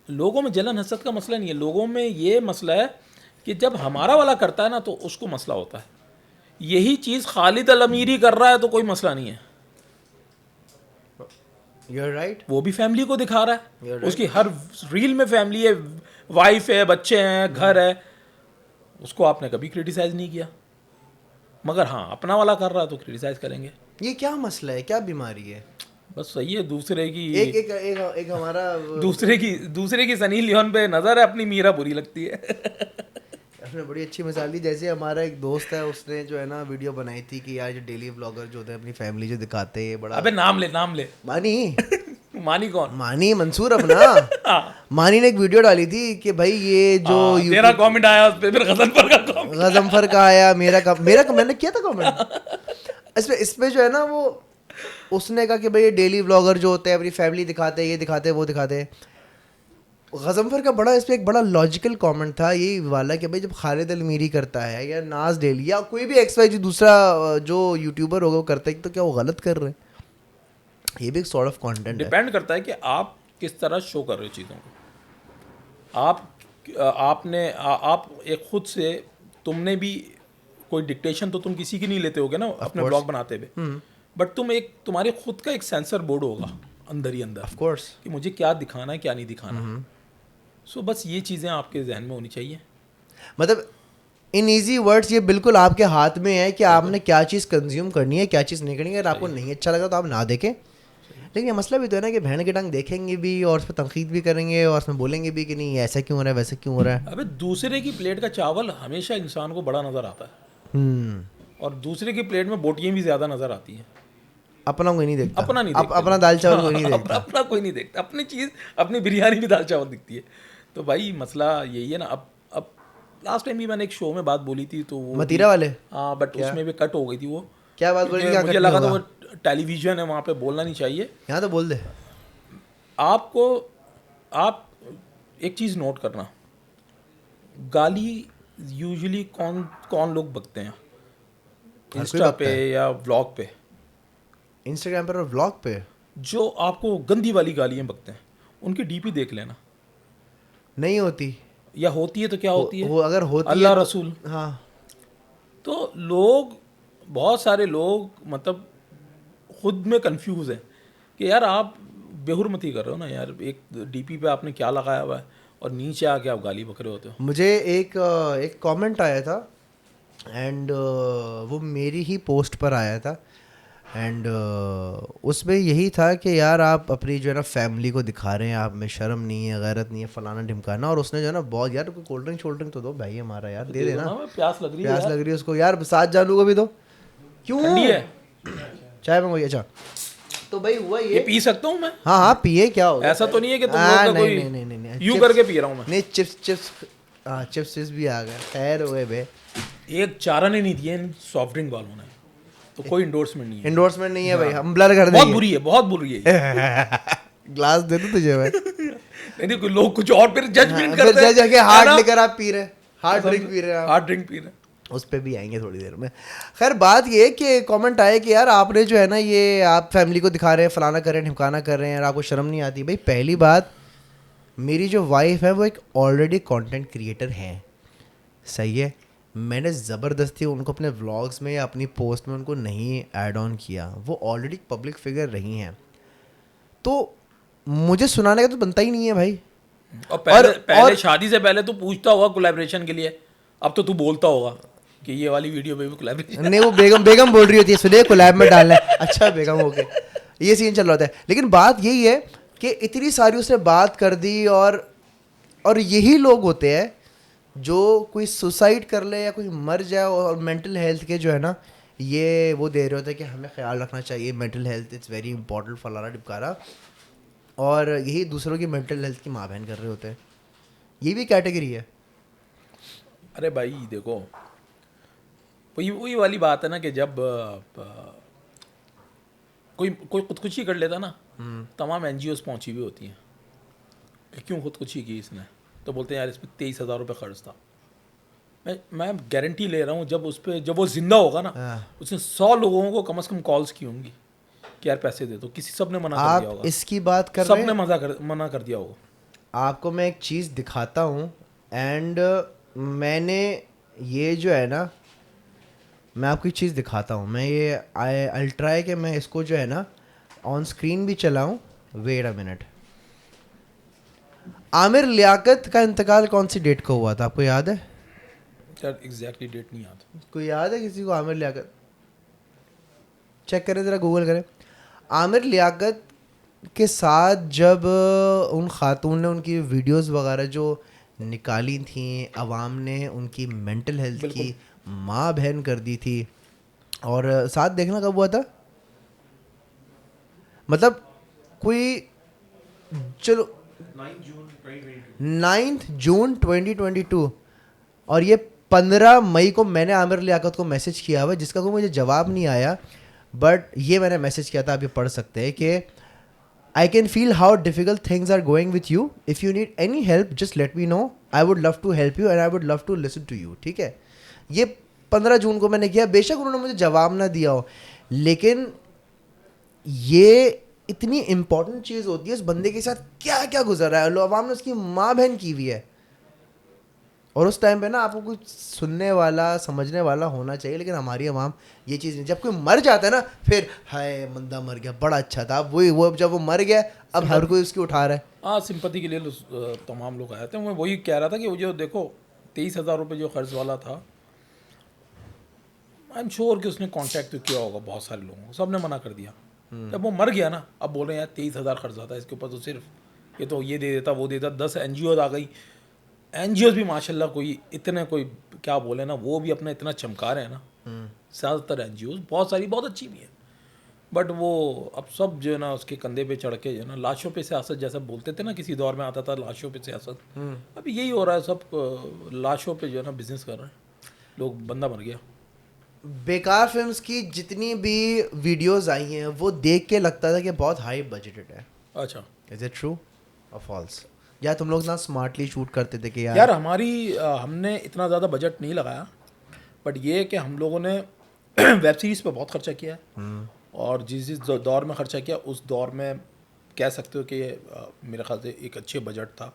लोगों में जलन हसद का मसला नहीं है, लोगों में ये मसला है कि जब हमारा वाला करता है ना तो उसको मसला होता है। यही चीज़ खालिद अल अमीरी कर रहा है तो कोई मसला नहीं है, You're right. वो भी फैमिली को दिखा रहा है, You're right. उसकी हर रील में फैमिली है, वाइफ है, बच्चे हैं, घर है, उसको आपने कभी क्रिटिसाइज नहीं किया। मगर हाँ, अपना वाला कर रहा है तो क्रिटिसाइज करेंगे। ये क्या मसला है, क्या बीमारी है? बस सही है, दूसरे की एक एक एक, एक हमारा दूसरे की सनी लियोन पे नजर है, अपनी मीरा बुरी लगती है। आपने बड़ी अच्छी मिसाल दी। जैसे हमारा एक दोस्त है, उसने जो है ना वीडियो बनाई थी कि यार जो डेली व्लॉगर जो होते हैं अपनी फैमिली जो दिखाते हैं बड़ा। अबे नाम ले मानी मानी कौन? मानी मंसूर अपना। मानी ने एक वीडियो डाली थी कि भाई ये जो तेरा कमेंट आया उस पे, फिर गजनफर का कमेंट, गजनफर का आया, मैंने किया था कमेंट इसमें जो है ना, वो उसने कहा कि भाई ये डेली व्लॉगर जो होते हैं अपनी फैमिली दिखाते हैं, ये दिखाते हैं, वो दिखाते हैं। गजनफर का बड़ा इस पर एक बड़ा लॉजिकल कमेंट था यही वाला कि भाई जब खालिद अल मीरी करता है या नाज डेली या कोई भी एक्स वाई जो दूसरा जो यूट्यूबर होगा वो करता है, तो क्या वो गलत कर रहे हैं? ये भी एक सॉर्ट ऑफ कंटेंट है। डिपेंड करता है कि आप किस तरह शो कर रहे हो चीज़ों को। आप एक खुद से, तुमने भी कोई डिक्टेशन तो तुम किसी की नहीं लेते होगे ना अपने ब्लॉग बनाते हुए, बट तुम्हारे खुद का एक सेंसर बोर्ड होगा अंदर ही अंदर, ऑफ कोर्स, कि मुझे क्या दिखाना है क्या नहीं दिखाना। सो बस ये चीज़ें आपके जहन में होनी चाहिए। मतलब इन इजी वर्ड्स ये बिल्कुल आपके हाथ में है कि आपने क्या चीज़ कंज्यूम करनी है, क्या चीज़ नहीं करनी है। अगर आपको नहीं अच्छा लगा तो आप ना देखें, लेकिन ये मसला भी तो है ना कि बहन की टांग देखेंगे भी और उस पर तनकीद भी करेंगे और उसमें बोलेंगे भी कि नहीं ऐसा क्यों हो रहा है, वैसा क्यों हो रहा है। अबे दूसरे की प्लेट का चावल हमेशा इंसान को बड़ा नज़र आता है, और दूसरे की प्लेट में बोटियाँ भी ज़्यादा नज़र आती हैं। अपना कोई नहीं देखता, अपना नहीं देखते, अपना दाल चावल कोई नहीं देखता। अपना कोई नहीं देखता, अपनी चीज़, अपनी बिरयानी भी दाल चावल दिखती है। तो भाई मसला यही है ना। अब लास्ट टाइम भी मैंने एक शो में बात बोली थी, तो वो मतीरा वाले, हाँ, बट उसमें भी कट हो गई थी वो। क्या बात बोली? क्या मुझे लगा था वो टेलीविजन है, वहाँ पे बोलना नहीं चाहिए। यहाँ तो बोल दे। आप एक चीज़ नोट करना, गाली यूजुअली कौन लोग बकते हैं? इंस्टा पे या व्लॉग पे? इंस्टाग्राम पर और व्लॉग पे जो आपको गंदी वाली गालियाँ बकते हैं, उनकी डीपी देख लेना। नहीं होती, या होती है तो क्या होती है? अगर होती अल्लाह है रसूल। हाँ, तो बहुत सारे लोग मतलब खुद में कंफ्यूज हैं कि यार आप बेहुरमती कर रहे हो ना यार, एक डीपी पे आपने क्या लगाया हुआ है और नीचे आके आप गाली बक रहे होते हो। मुझे एक कमेंट आया था एंड वो मेरी ही पोस्ट पर आया था एंड उसमें यही था कि यार आप अपनी जो है ना फैमिली को दिखा रहे हैं, आप में शर्म नहीं है, गैरत नहीं है, फलाना ढिमकाना। और उसने जो है ना बहुत, यार कोल्ड ड्रिंक तो दो भाई हमारा, यार दे देना, प्यास लग रही है, प्यास लग रही है उसको यार, साथ जानू को भी दो। क्यों? ठंडी है, चाय मंगवाइए। अच्छा तो भाई हुआ ये पी सकता हूँ मैं? हाँ हाँ पिए, क्या होगा? ऐसा तो नहीं है कि तुम लोग का कोई नहीं यूं करके पी रहा हूँ मैं। नहीं, चिप्स भी आ गए, खैर हुए बे। एक चारा ने नहीं दिए इन सॉफ्ट ड्रिंक वालों ने, तो कोई इंडोर्समेंट नहीं है। इंडोर्समेंट नहीं है भाई, हम ब्लर कर देंगे। बहुत बुरी है। ग्लास दे दूं तुझे भाई? नहीं, कोई लोग कुछ और फिर जजमेंट फिर करते हैं, जाके हार्ड लेकर आप पी रहे, हार्ड ड्रिंक पी रहे हैं आप। हार्ड ड्रिंक पी रहे हैं। उस पर भी आएंगे थोड़ी देर में। खैर बात ये कि कमेंट आए कि यार आपने जो है ना ये आप फैमिली को दिखा रहे हैं, फलाना कर रहे हैं, ढिमकाना कर रहे हैं, यार आपको शर्म नहीं आती? भाई पहली बात, मेरी जो वाइफ है वो एक ऑलरेडी कंटेंट क्रिएटर है, सही है। मैंने ज़बरदस्ती उनको अपने व्लॉग्स में या अपनी पोस्ट में उनको नहीं ऐड ऑन किया, वो ऑलरेडी पब्लिक फिगर रही हैं, तो मुझे सुनाने का तो बनता ही नहीं है भाई। और पहले शादी से पहले तू पूछता होगा कोलैबोरेशन के लिए, अब तो तू बोलता होगा कि ये वाली वीडियो पे भी कोलैबोरेशन। नहीं, वो बेगम बोल रही होती है सुने कोलैब में डालना है। अच्छा बेगम हो गए, ये सीन चल रहा होता है। लेकिन बात यही है कि इतनी सारी उसने बात कर दी, और यही लोग होते हैं जो कोई सुसाइड कर ले या कोई मर जाए और मेंटल हेल्थ के जो है ना ये वो दे रहे होते हैं कि हमें ख्याल रखना चाहिए, mental health it's very important, फलाना टिपकारा, और यही दूसरों की मेंटल हेल्थ की माँ बहन कर रहे होते हैं। ये भी कैटेगरी है। अरे भाई देखो, वही वाली बात है ना कि जब कोई खुदकुशी कर लेता ना, तमाम NGOs पहुंची हुई होती हैं कि क्यों खुदकुशी की इसने, तो बोलते हैं यार इस पर 23,000 रुपये खर्च था। मैं गारंटी ले रहा हूँ जब वो जिंदा होगा ना, उसने 100 लोगों को कम से कम कॉल्स की होंगी कि यार पैसे दे दो, सबने मना कर दिया आप होगा, इसकी बात कर रहे सबने हैं, मना कर दिया होगा। आपको मैं एक चीज़ दिखाता हूँ एंड मैंने ये जो है ना, मैं आपको एक चीज़ दिखाता हूँ, मैं ये आई ट्राई कि मैं इसको जो है ना ऑन स्क्रीन भी चलाऊँ। Wait a minute. Aamir Liaquat का इंतकाल कौन सी डेट को हुआ था, आपको याद है? यार एग्जैक्टली डेट नहीं याद। कोई याद है किसी को आमिर लियाकत? चेक करें ज़रा, गूगल करें। आमिर लियाकत के साथ जब उन खातून ने उनकी वीडियोस वगैरह जो निकाली थी, अवाम ने उनकी मेंटल हेल्थ की माँ बहन कर दी थी, और साथ देखना कब हुआ था, मतलब कोई, चलो 9 जून 2022, और ये 15 मई को मैंने आमिर लियाकत को मैसेज किया हुआ, जिसका कोई मुझे जवाब नहीं आया, बट ये मैंने मैसेज किया था, आप ये पढ़ सकते हैं कि I can feel how difficult things are going with you. If you need any help, just let me know. I would love to help you and I would love to listen to you. ठीक है, ये 15 जून को मैंने किया। बेशक उन्होंने मुझे जवाब ना दिया हो, लेकिन ये इतनी इंपॉर्टेंट चीज़ होती है, उस बंदे के साथ क्या क्या गुजर रहा है, लो अवाम ने उसकी माँ बहन की हुई है, और उस टाइम पे ना आपको कुछ सुनने वाला समझने वाला होना चाहिए, लेकिन हमारी अवाम ये चीज़ नहीं। जब कोई मर जाता है ना, फिर हाय बंदा मर गया, बड़ा अच्छा था, अब वो जब वो मर गया, अब हर कोई उसकी उठा रहा है। हाँ, सिंपैथी के लिए तमाम लोग आए थे। मैं वही कह रहा था कि वो जो देखो 23,000 रुपये जो खर्च वाला था, आई एम श्योर कि उसने कांटेक्ट तो किया होगा बहुत सारे लोगों को, सबने मना कर दिया। जब वो मर गया ना, अब बोल रहे हैं यार 23,000 खर्च आता है इसके ऊपर, तो सिर्फ ये तो ये दे देता, वो देता, 10 NGOs आ गई। NGOs भी माशाल्लाह कोई इतने, कोई क्या बोले ना, वो भी अपना इतना चमका रहे हैं ना, ज़्यादातर NGOs, बहुत सारी बहुत अच्छी भी हैं, बट वो अब सब जो है ना उसके कंधे पे चढ़ के जो है ना, लाशों पे सियासत जैसा बोलते थे ना, किसी दौर में आता था लाशों पे सियासत, अभी यही हो रहा है, सब लाशों पे जो है ना बिजनेस कर रहे हैं लोग। बंदा मर गया। बेकार फिल्म्स की जितनी भी वीडियोस आई हैं, वो देख के लगता था कि बहुत हाई बजटेड है। अच्छा, इज इट ट्रू और फॉल्स? या तुम लोग ना स्मार्टली शूट करते थे कि यार हमने इतना ज़्यादा बजट नहीं लगाया, बट ये है कि हम लोगों ने वेब सीरीज़ पे बहुत खर्चा किया है, और जिस दौर में खर्चा किया उस दौर में कह सकते हो कि मेरे ख्याल से एक अच्छे बजट था,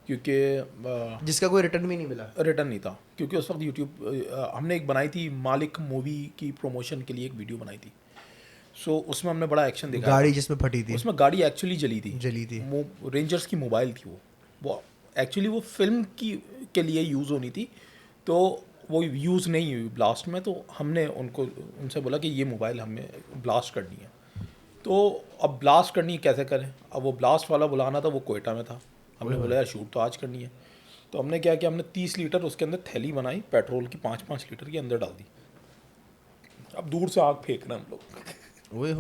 क्योंकि जिसका कोई रिटर्न भी नहीं मिला। रिटर्न नहीं था, क्योंकि उस वक्त यूट्यूब हमने एक बनाई थी, मालिक मूवी की प्रमोशन के लिए एक वीडियो बनाई थी। सो उसमें हमने बड़ा एक्शन दिखाया। गाड़ी जिसमें फटी थी, उसमें गाड़ी एक्चुअली जली थी। रेंजर्स की मोबाइल थी वो एक्चुअली वो फिल्म के लिए यूज़ होनी थी, तो वो यूज़ नहीं हुई ब्लास्ट में, तो हमने उनसे बोला कि ये मोबाइल हमें ब्लास्ट करनी है। तो अब ब्लास्ट करनी कैसे करें, अब वो ब्लास्ट वाला बुलाना था, वो कोयटा में था। हमने बोला यार शूट तो आज करनी है, तो हमने क्या किया, हमने 30 लीटर उसके अंदर थैली बनाई पेट्रोल की, 5-5 लीटर के अंदर डाल दी। अब दूर से आग फेंक रहे हैं हम लोग ओए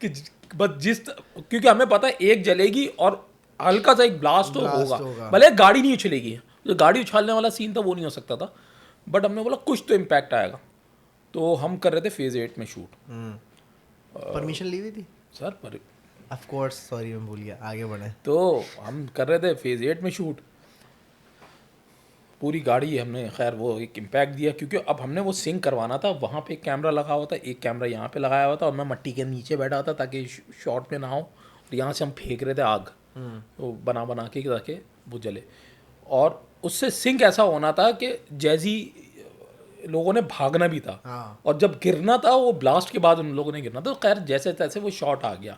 कि बस क्योंकि हमें पता है एक जलेगी और हल्का सा एक ब्लास्ट होगा, भले गाड़ी नहीं उछलेगी। जो गाड़ी उछालने वाला सीन था वो नहीं हो सकता था, बट हमने बोला कुछ तो इम्पैक्ट आएगा। तो हम कर रहे थे फेज़ 8 में शूट। परमिशन ली हुई थी सर पर ऑफ कोर्स, सॉरी मैं भूल गया, आगे बढ़े। तो हम कर रहे थे फेज़ 8 में शूट, पूरी गाड़ी हमने खैर वो एक इम्पैक्ट दिया, क्योंकि अब हमने वो सिंक करवाना था। वहाँ पे एक कैमरा लगा हुआ था, एक कैमरा यहाँ पे लगाया हुआ था, और मैं मट्टी के नीचे बैठा था ताकि शॉट में ना हो, और यहाँ से हम फेंक रहे थे आग, तो बना के ताकि वो जले। और उससे सिंक ऐसा होना था कि जैसी लोगों ने भागना भी था, और जब गिरना था वो ब्लास्ट के बाद उन लोगों ने गिरना था, तो खैर जैसे तैसे वो शॉट आ गया।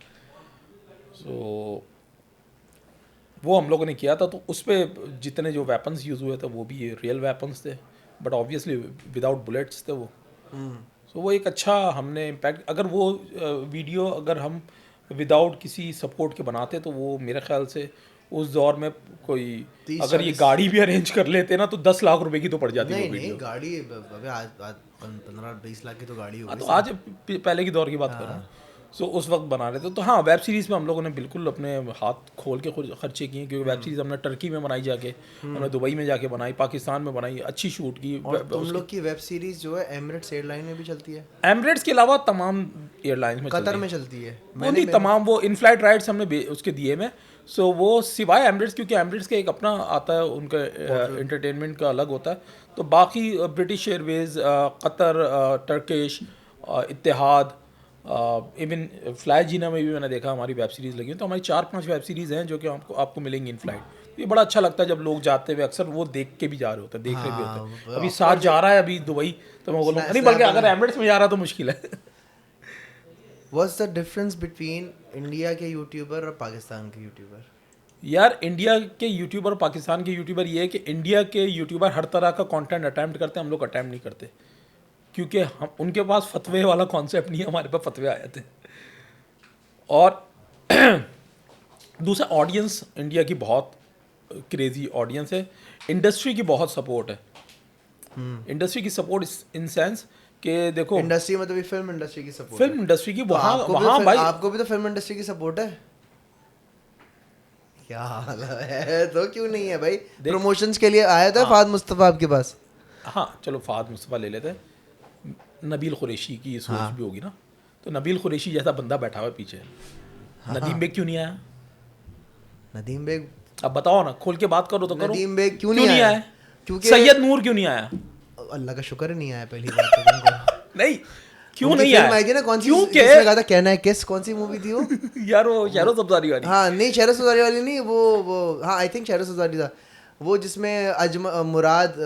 सो वो हम लोगों ने किया था। तो उस पर जितने जो वेपन्स यूज़ हुए थे वो भी रियल वेपन्स थे, बट ऑब्वियसली विदाउट बुलेट्स थे वो। सो वो एक अच्छा हमने इम्पैक्ट, अगर वो वीडियो अगर हम विदाउट किसी सपोर्ट के बनाते तो वो मेरे ख्याल से उस दौर में कोई अगर ये गाड़ी भी अरेंज कर लेते ना तो 10 लाख रुपए की तो पड़ जाती नहीं, वो वीडियो। गाड़ी आज 15-20 लाख की तो गाड़ी होगी। तो आज पहले की दौर की बात कर रहा हूँ। सो उस वक्त बना रहे थे। तो हाँ, वेब सीरीज़ में हम लोगों ने बिल्कुल अपने हाथ खोल के खर्चे किए, क्योंकि वेब सीरीज़ हमने टर्की में बनाई जाके, हमने दुबई में जाके बनाई, पाकिस्तान में बनाई, अच्छी शूट की। और तुम लोग की वेब सीरीज जो है एमिरेट्स एयरलाइन में भी चलती है? एमिरेट्स के अलावा तमाम एयरलाइंस में कतर में चलती है? वो नहीं, तमाम वो इन फ्लाइट राइड्स हमने उसके दिए में। सो वो सिवाय एमिरेट्स, क्योंकि एमिरेट्स का एक अपना आता है, उनका एंटरटेनमेंट का अलग होता है। तो बाकी British Airways, Qatar, Turkish, Etihad, even Fly Jinnah में भी मैंने देखा हमारी वेब सीरीज़ लगी है। तो हमारी 4-5 वेब सीरीज़ हैं जो कि आपको मिलेंगी इन फ्लाइट। ये बड़ा अच्छा लगता है जब लोग जाते हुए अक्सर वो देख के भी जा रहे होते हैं, देख रहे भी होते हैं। अभी साथ जा रहा है अभी दुबई, तो मैं बोलूँ नहीं, बल्कि अगर एमिरेट्स में जा रहा तो मुश्किल है। What's the difference between India के यूट्यूबर और पाकिस्तान के यूट्यूबर? यार, इंडिया के यूट्यूबर और पाकिस्तान के यूट्यूबर ये है कि इंडिया के यूट्यूबर हर तरह का कंटेंट अटैम्प्ट करते हैं, हम लोग अटैम्प्ट नहीं करते, क्योंकि हम उनके पास फतवे वाला कॉन्सेप्ट नहीं है, हमारे पास फतवे आए थे। और दूसरा, ऑडियंस इंडिया की बहुत क्रेजी ऑडियंस है, इंडस्ट्री की बहुत सपोर्ट है। इंडस्ट्री की सपोर्ट इन सेंस कि देखो, इंडस्ट्री मतलब भी फिल्म इंडस्ट्री की सपोर्ट? फिल्म इंडस्ट्री की तो वहाँ भाई आपको भी तो फिल्म इंडस्ट्री की सपोर्ट है? क्या हाल है? तो क्यों नहीं है भाई? प्रमोशंस के लिए आया था फाद मुस्तफा आपके पास? हाँ, चलो फाद मुस्तफा ले लेते हैं। नबील कुरैशी की ये सोच भी होगी ना, तो नबील कुरैशी जैसा बंदा बैठा हुआ है पीछे, नदीम बेग क्यों नहीं आया? नदीम बेग, अब बताओ ना, खोल के बात करो तो करो। नदीम बेग क्यों नहीं आया? क्योंकि सैयद नूर क्यों नहीं आया? अल्लाह का शुक्र है नहीं आया, पहली बात तो तुमको। नहीं, क्यों नहीं आया? आई थी ना, कौन सी क्योंकि जिसमें कहा था कहना है किस, कौन सी मूवी थी वो? यार वो शहरो सब्जारी वाली। हाँ नहीं, शहरो सब्जारी वाली नहीं, वो हाँ आई थिंक शहरो सब्जारी था वो, जिसमें Murad,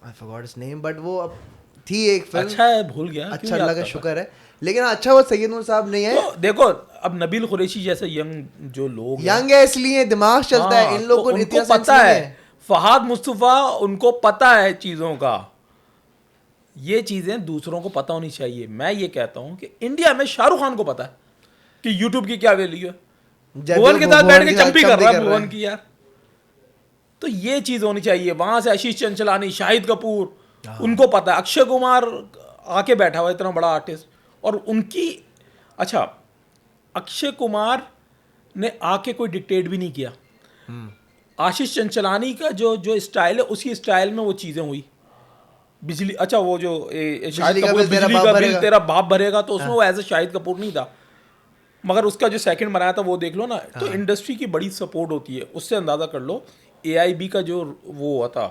I forgot his name, but वो अब थी एक फिल्म। अच्छा है, भूल गया। अच्छा, अल्लाह का शुक्र है। लेकिन अच्छा, वो सैयद नूर साहब नहीं है। तो देखो, अब नबील कुरैशी जैसे यंग जो लोग यंग है इसलिए दिमाग चलता है, इन लोगों को उनको पता है। फहाद मुस्तफा, उनको पता है चीज़ों का, ये चीज़ें दूसरों को पता होनी चाहिए। मैं ये कहता हूँ कि इंडिया में शाहरुख खान को पता है कि यूट्यूब की क्या वैल्यू है, भुवन के साथ बैठ के चंपी कर रहा है भुवन की यार। तो ये चीज़ होनी चाहिए। वहाँ से आशीष चंचलानी, शाहिद कपूर, उनको पता है। अक्षय कुमार आके बैठा हुआ इतना बड़ा आर्टिस्ट, और उनकी, अच्छा, अक्षय कुमार ने आके कोई डिक्टेट भी नहीं किया। आशीष चंचलानी का जो स्टाइल है, उसी स्टाइल में वो चीज़ें हुई। बिजली, अच्छा वो जो शाहिद कपूर, बिजली का बिल तेरा बाप भरेगा, तो उसमें वो एज ए शाहिद कपूर नहीं था, मगर उसका जो सेकंड बनाया था वो देख लो ना। तो इंडस्ट्री की बड़ी सपोर्ट होती है, उससे अंदाज़ा कर लो। AIB का जो वो हुआ था,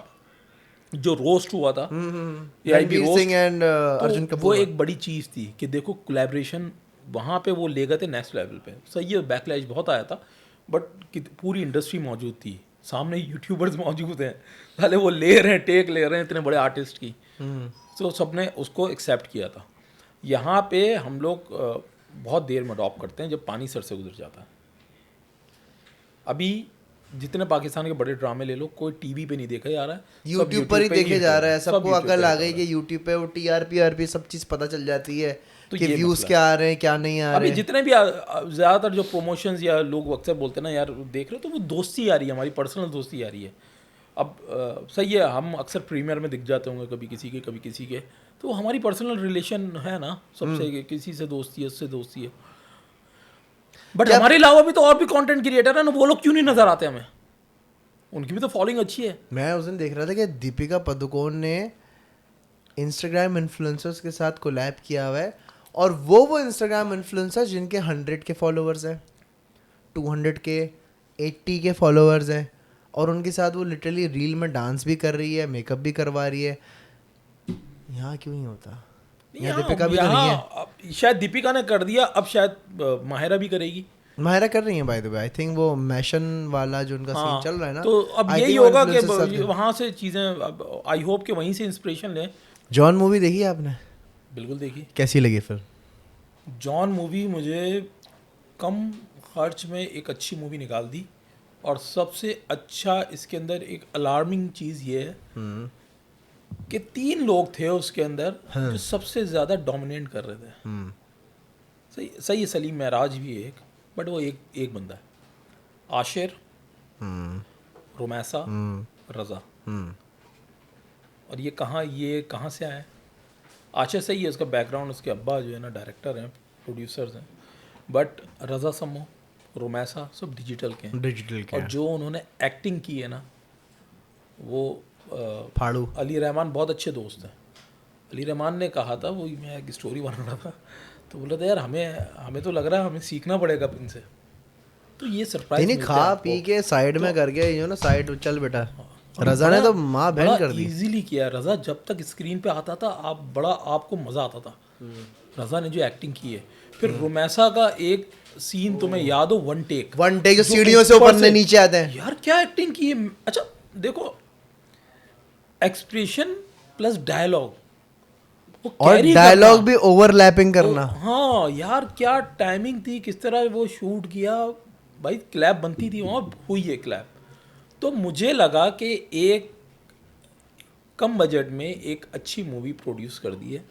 जो रोस्ट हुआ था, AIB roast and Arjun Kapoor, वो एक बड़ी चीज़ थी कि देखो कोलैबोरेशन वहाँ पे वो ले गए थे नेक्स्ट लेवल पे। सही है, बैकलैश बहुत आया था, बट पूरी इंडस्ट्री मौजूद थी, सामने यूट्यूबर्स मौजूद हैं, पहले वो ले रहे हैं, टेक ले रहे हैं इतने बड़े आर्टिस्ट की। तो सबने उसको एक्सेप्ट किया था। यहाँ पे हम लोग बहुत देर में अडॉप्ट करते हैं, जब पानी सर से गुजर जाता है। अभी जितने पाकिस्तान के बड़े ड्रामे ले लो, कोई टीवी पे नहीं देखा जा रहा है, यूट्यूब पर ही देखे जा रहा है। सबको अकल आ गई कि यूट्यूब पे वो TRP सब चीज़ पता चल जाती है कि व्यूज़ क्या आ रहे हैं, क्या नहीं आ रहे हैं। अभी जितने भी ज़्यादातर जो प्रमोशंस या लोग अक्सर बोलते हैं ना, यार देख रहे हो, तो वो दोस्ती आ रही है, हमारी पर्सनल दोस्ती आ रही है। अब सही है, हम अक्सर प्रीमियर में दिख जाते होंगे, कभी किसी के कभी किसी के, तो हमारी पर्सनल रिलेशन है ना सबसे, किसी से दोस्ती है, उससे दोस्ती है। बट हमारे अलावा भी तो और भी कंटेंट क्रिएटर है ना, वो लोग क्यों नहीं नजर आते हमें? उनकी भी तो फॉलोइंग अच्छी है। मैं उस दिन देख रहा था कि दीपिका पादुकोण ने इंस्टाग्राम इन्फ्लुएंसर्स के साथ कोलैब किया हुआ है, और वो इंस्टाग्राम इन्फ्लुएंसर्स जिनके 100 के फॉलोअर्स हैं, 200 के, 80 के फॉलोअर्स हैं, और उनके साथ वो लिटरली रील में डांस भी कर रही है, मेकअप भी करवा रही है। यहाँ क्यों नहीं होता? यहाँ दीपिका भी तो नहीं है। शायद दीपिका ने कर दिया, अब शायद माहिरा भी करेगी। माहिरा कर रही है by the way, I think वो मैशन वाला जो उनका सीन चल रहा है ना, तो अब यही होगा कि वहाँ से चीज़ें, आई होप कि वहीं से इंस्पिरेशन लें। जॉन मूवी देखी है आपने? बिल्कुल देखी। कैसी लगी फिर? जॉन मूवी मुझे कम खर्च में एक अच्छी मूवी निकाल दी, और सबसे अच्छा इसके अंदर एक अलार्मिंग चीज़ ये है कि 3 लोग थे उसके अंदर जो सबसे ज़्यादा डोमिनेट कर रहे थे। सही है, सलीम महराज भी एक, बट वो एक बंदा है, आशिर, रुमैसा, रज़ा। और ये कहाँ से आया है? आशा सही है, उसका बैकग्राउंड, उसके अब्बा जो है ना डायरेक्टर हैं, प्रोड्यूसर्स हैं, बट रज़ा समो, रोमैसा सब डिजिटल के हैं। डिजिटल और जो उन्होंने एक्टिंग की है ना, वो फाड़ू। अली रहमान बहुत अच्छे दोस्त हैं। अली रहमान ने कहा था, वो मैं एक स्टोरी बना रहा था, तो बोला था यार हमें तो लग रहा है हमें सीखना पड़ेगा इनसे। तो ये सरप्राइज नहीं, खा पी के साइड में करके ना, साइड चल बेटा। रज़ा ने तो माँ बहन कर दी। इजीली किया। रज़ा जब तक स्क्रीन पे आता था आपको मज़ा आता था। रज़ा ने जो एक्टिंग की है। फिर रोमैसा का एक सीन तुम्हें याद हो, वन टेक जो सीढ़ियों से ऊपर से नीचे आते हैं, यार क्या एक्टिंग की है। अच्छा देखो, एक्सप्रेशन प्लस डायलॉग, और डायलॉग भी ओवरलैपिंग करना। हाँ यार क्या टाइमिंग थी, किस तरह वो शूट किया भाई। क्लैप बनती थी वहाँ, हुई है क्लैप। तो मुझे लगा कि एक कम बजट में एक अच्छी मूवी प्रोड्यूस कर दी है।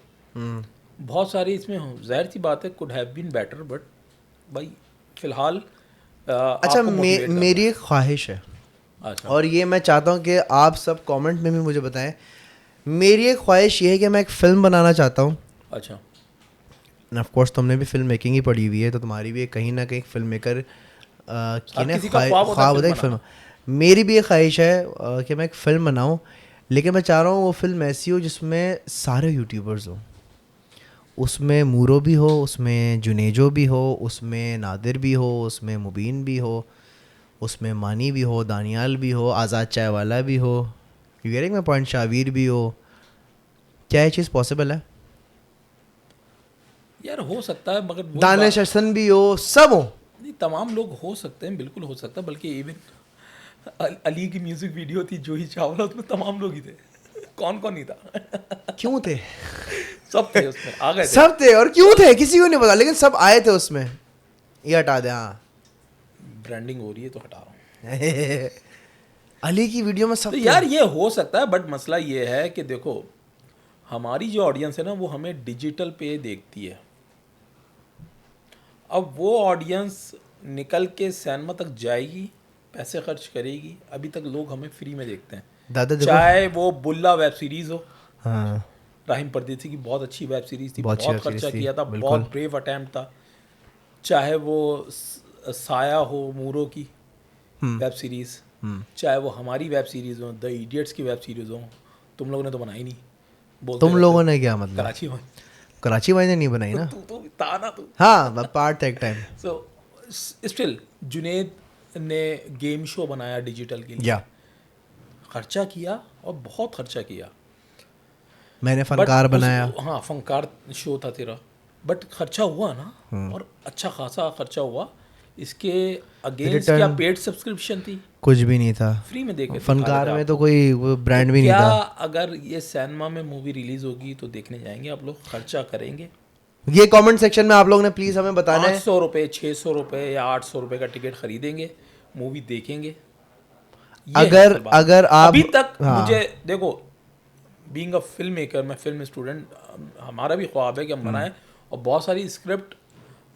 बहुत सारी इसमें जाहिर सी बात है could have been better, but भाई फिलहाल अच्छा, मेरी एक ख्वाहिश है, अच्छा, और ये मैं चाहता हूँ कि आप सब कमेंट में भी मुझे बताएं। मेरी एक ख्वाहिश ये है कि मैं एक फ़िल्म बनाना चाहता हूँ। अच्छा, ऑफ कोर्स तुमने भी फिल्म मेकिंग ही पढ़ी हुई है, तो तुम्हारी भी कहीं ना कहीं फिल्म मेकर की ना ख्वाब होता है एक फिल्म। मेरी भी एक ख्वाहिश है कि मैं एक फ़िल्म बनाऊँ, लेकिन मैं चाह रहा हूँ वो फिल्म ऐसी हो जिसमें सारे यूट्यूबर्स हों। उसमें मूरो भी हो, उसमें जुनेजो भी हो, उसमें नादिर भी हो, उसमें मुबीन भी हो, उसमें मानी भी हो, दानियाल भी हो, आज़ाद चाय वाला भी हो, you getting my point, Shavir भी हो। क्या ये चीज़ पॉसिबल है? यार हो सकता है, मगर दानिश हसन भी हो, सब हो। नहीं, तमाम लोग हो सकते हैं, बिल्कुल हो सकता है। बल्कि इवन अली की म्यूजिक वीडियो थी जूही चावला, उसमें तमाम लोग ही थे। कौन कौन नहीं था? क्यों थे? सब थे उसमें, आ गए थे। सब थे, और क्यों थे किसी को नहीं पता, लेकिन सब आए थे उसमें। ये हटा दे। हाँ, ब्रांडिंग हो रही है तो हटा रहा हूँ। अली की वीडियो में सब तो थे। यार ये हो सकता है, बट मसला ये है कि देखो हमारी जो ऑडियंस है ना, वो हमें डिजिटल पे देखती है। अब वो ऑडियंस निकल के सिनेमा तक जाएगी, पैसे खर्च करेगी। अभी तक लोग हमें फ्री में देखते हैं, दादा देखो। चाहे वो बुल्ला वेब सीरीज़ हो, हाँ, राहिम परदेसी की बहुत अच्छी वेब सीरीज़ थी, बहुत अच्छी बहुत वेब सीरीज खर्चा थी, किया था, बिल्कुल। बहुत ब्रेव अटैम्प्ट था। चाहे वो साया हो, मूरो की वेब सीरीज़, चाहे वो हमारी वेब सीरीज़ हो, द इडियट्स की वेब सीरीज़ हो, तुम लोगों ने तो बनाई नहीं, बोलते तुम लोगों ने क्या मतलब? कराची में। कराची भाई ने नहीं बनाई ना। तू था ना तू। हाँ, पार्ट था एक टाइम। सो स्टिल जुनेद ने गेम शो बनाया डिजिटल के लिए, या खर्चा किया और बहुत खर्चा किया। मैंने फनकार बनाया। हाँ, फनकार शो था तेरा, बट खर्चा हुआ ना, और अच्छा खासा खर्चा हुआ। इसके अगेंस्ट क्या पेड सब्सक्रिप्शन थी? कुछ भी नहीं था। फ्री में देखे फनकार में तो कोई ब्रांड भी नहीं क्या था। अगर ये सिनेमा में मूवी रिलीज होगी तो देखने जाएंगे आप लोग? खर्चा करेंगे? ये कमेंट सेक्शन में आप लोग ने प्लीज हमें बताना है। 500 रुपये, 600 रुपये या 800 रुपये का टिकट खरीदेंगे, मूवी देखेंगे? अगर आप अभी तक हाँ, मुझे देखो, बीइंग अ फिल्म मेकर, मैं फिल्म स्टूडेंट, हमारा भी ख्वाब है कि हम बनाएं, और बहुत सारी स्क्रिप्ट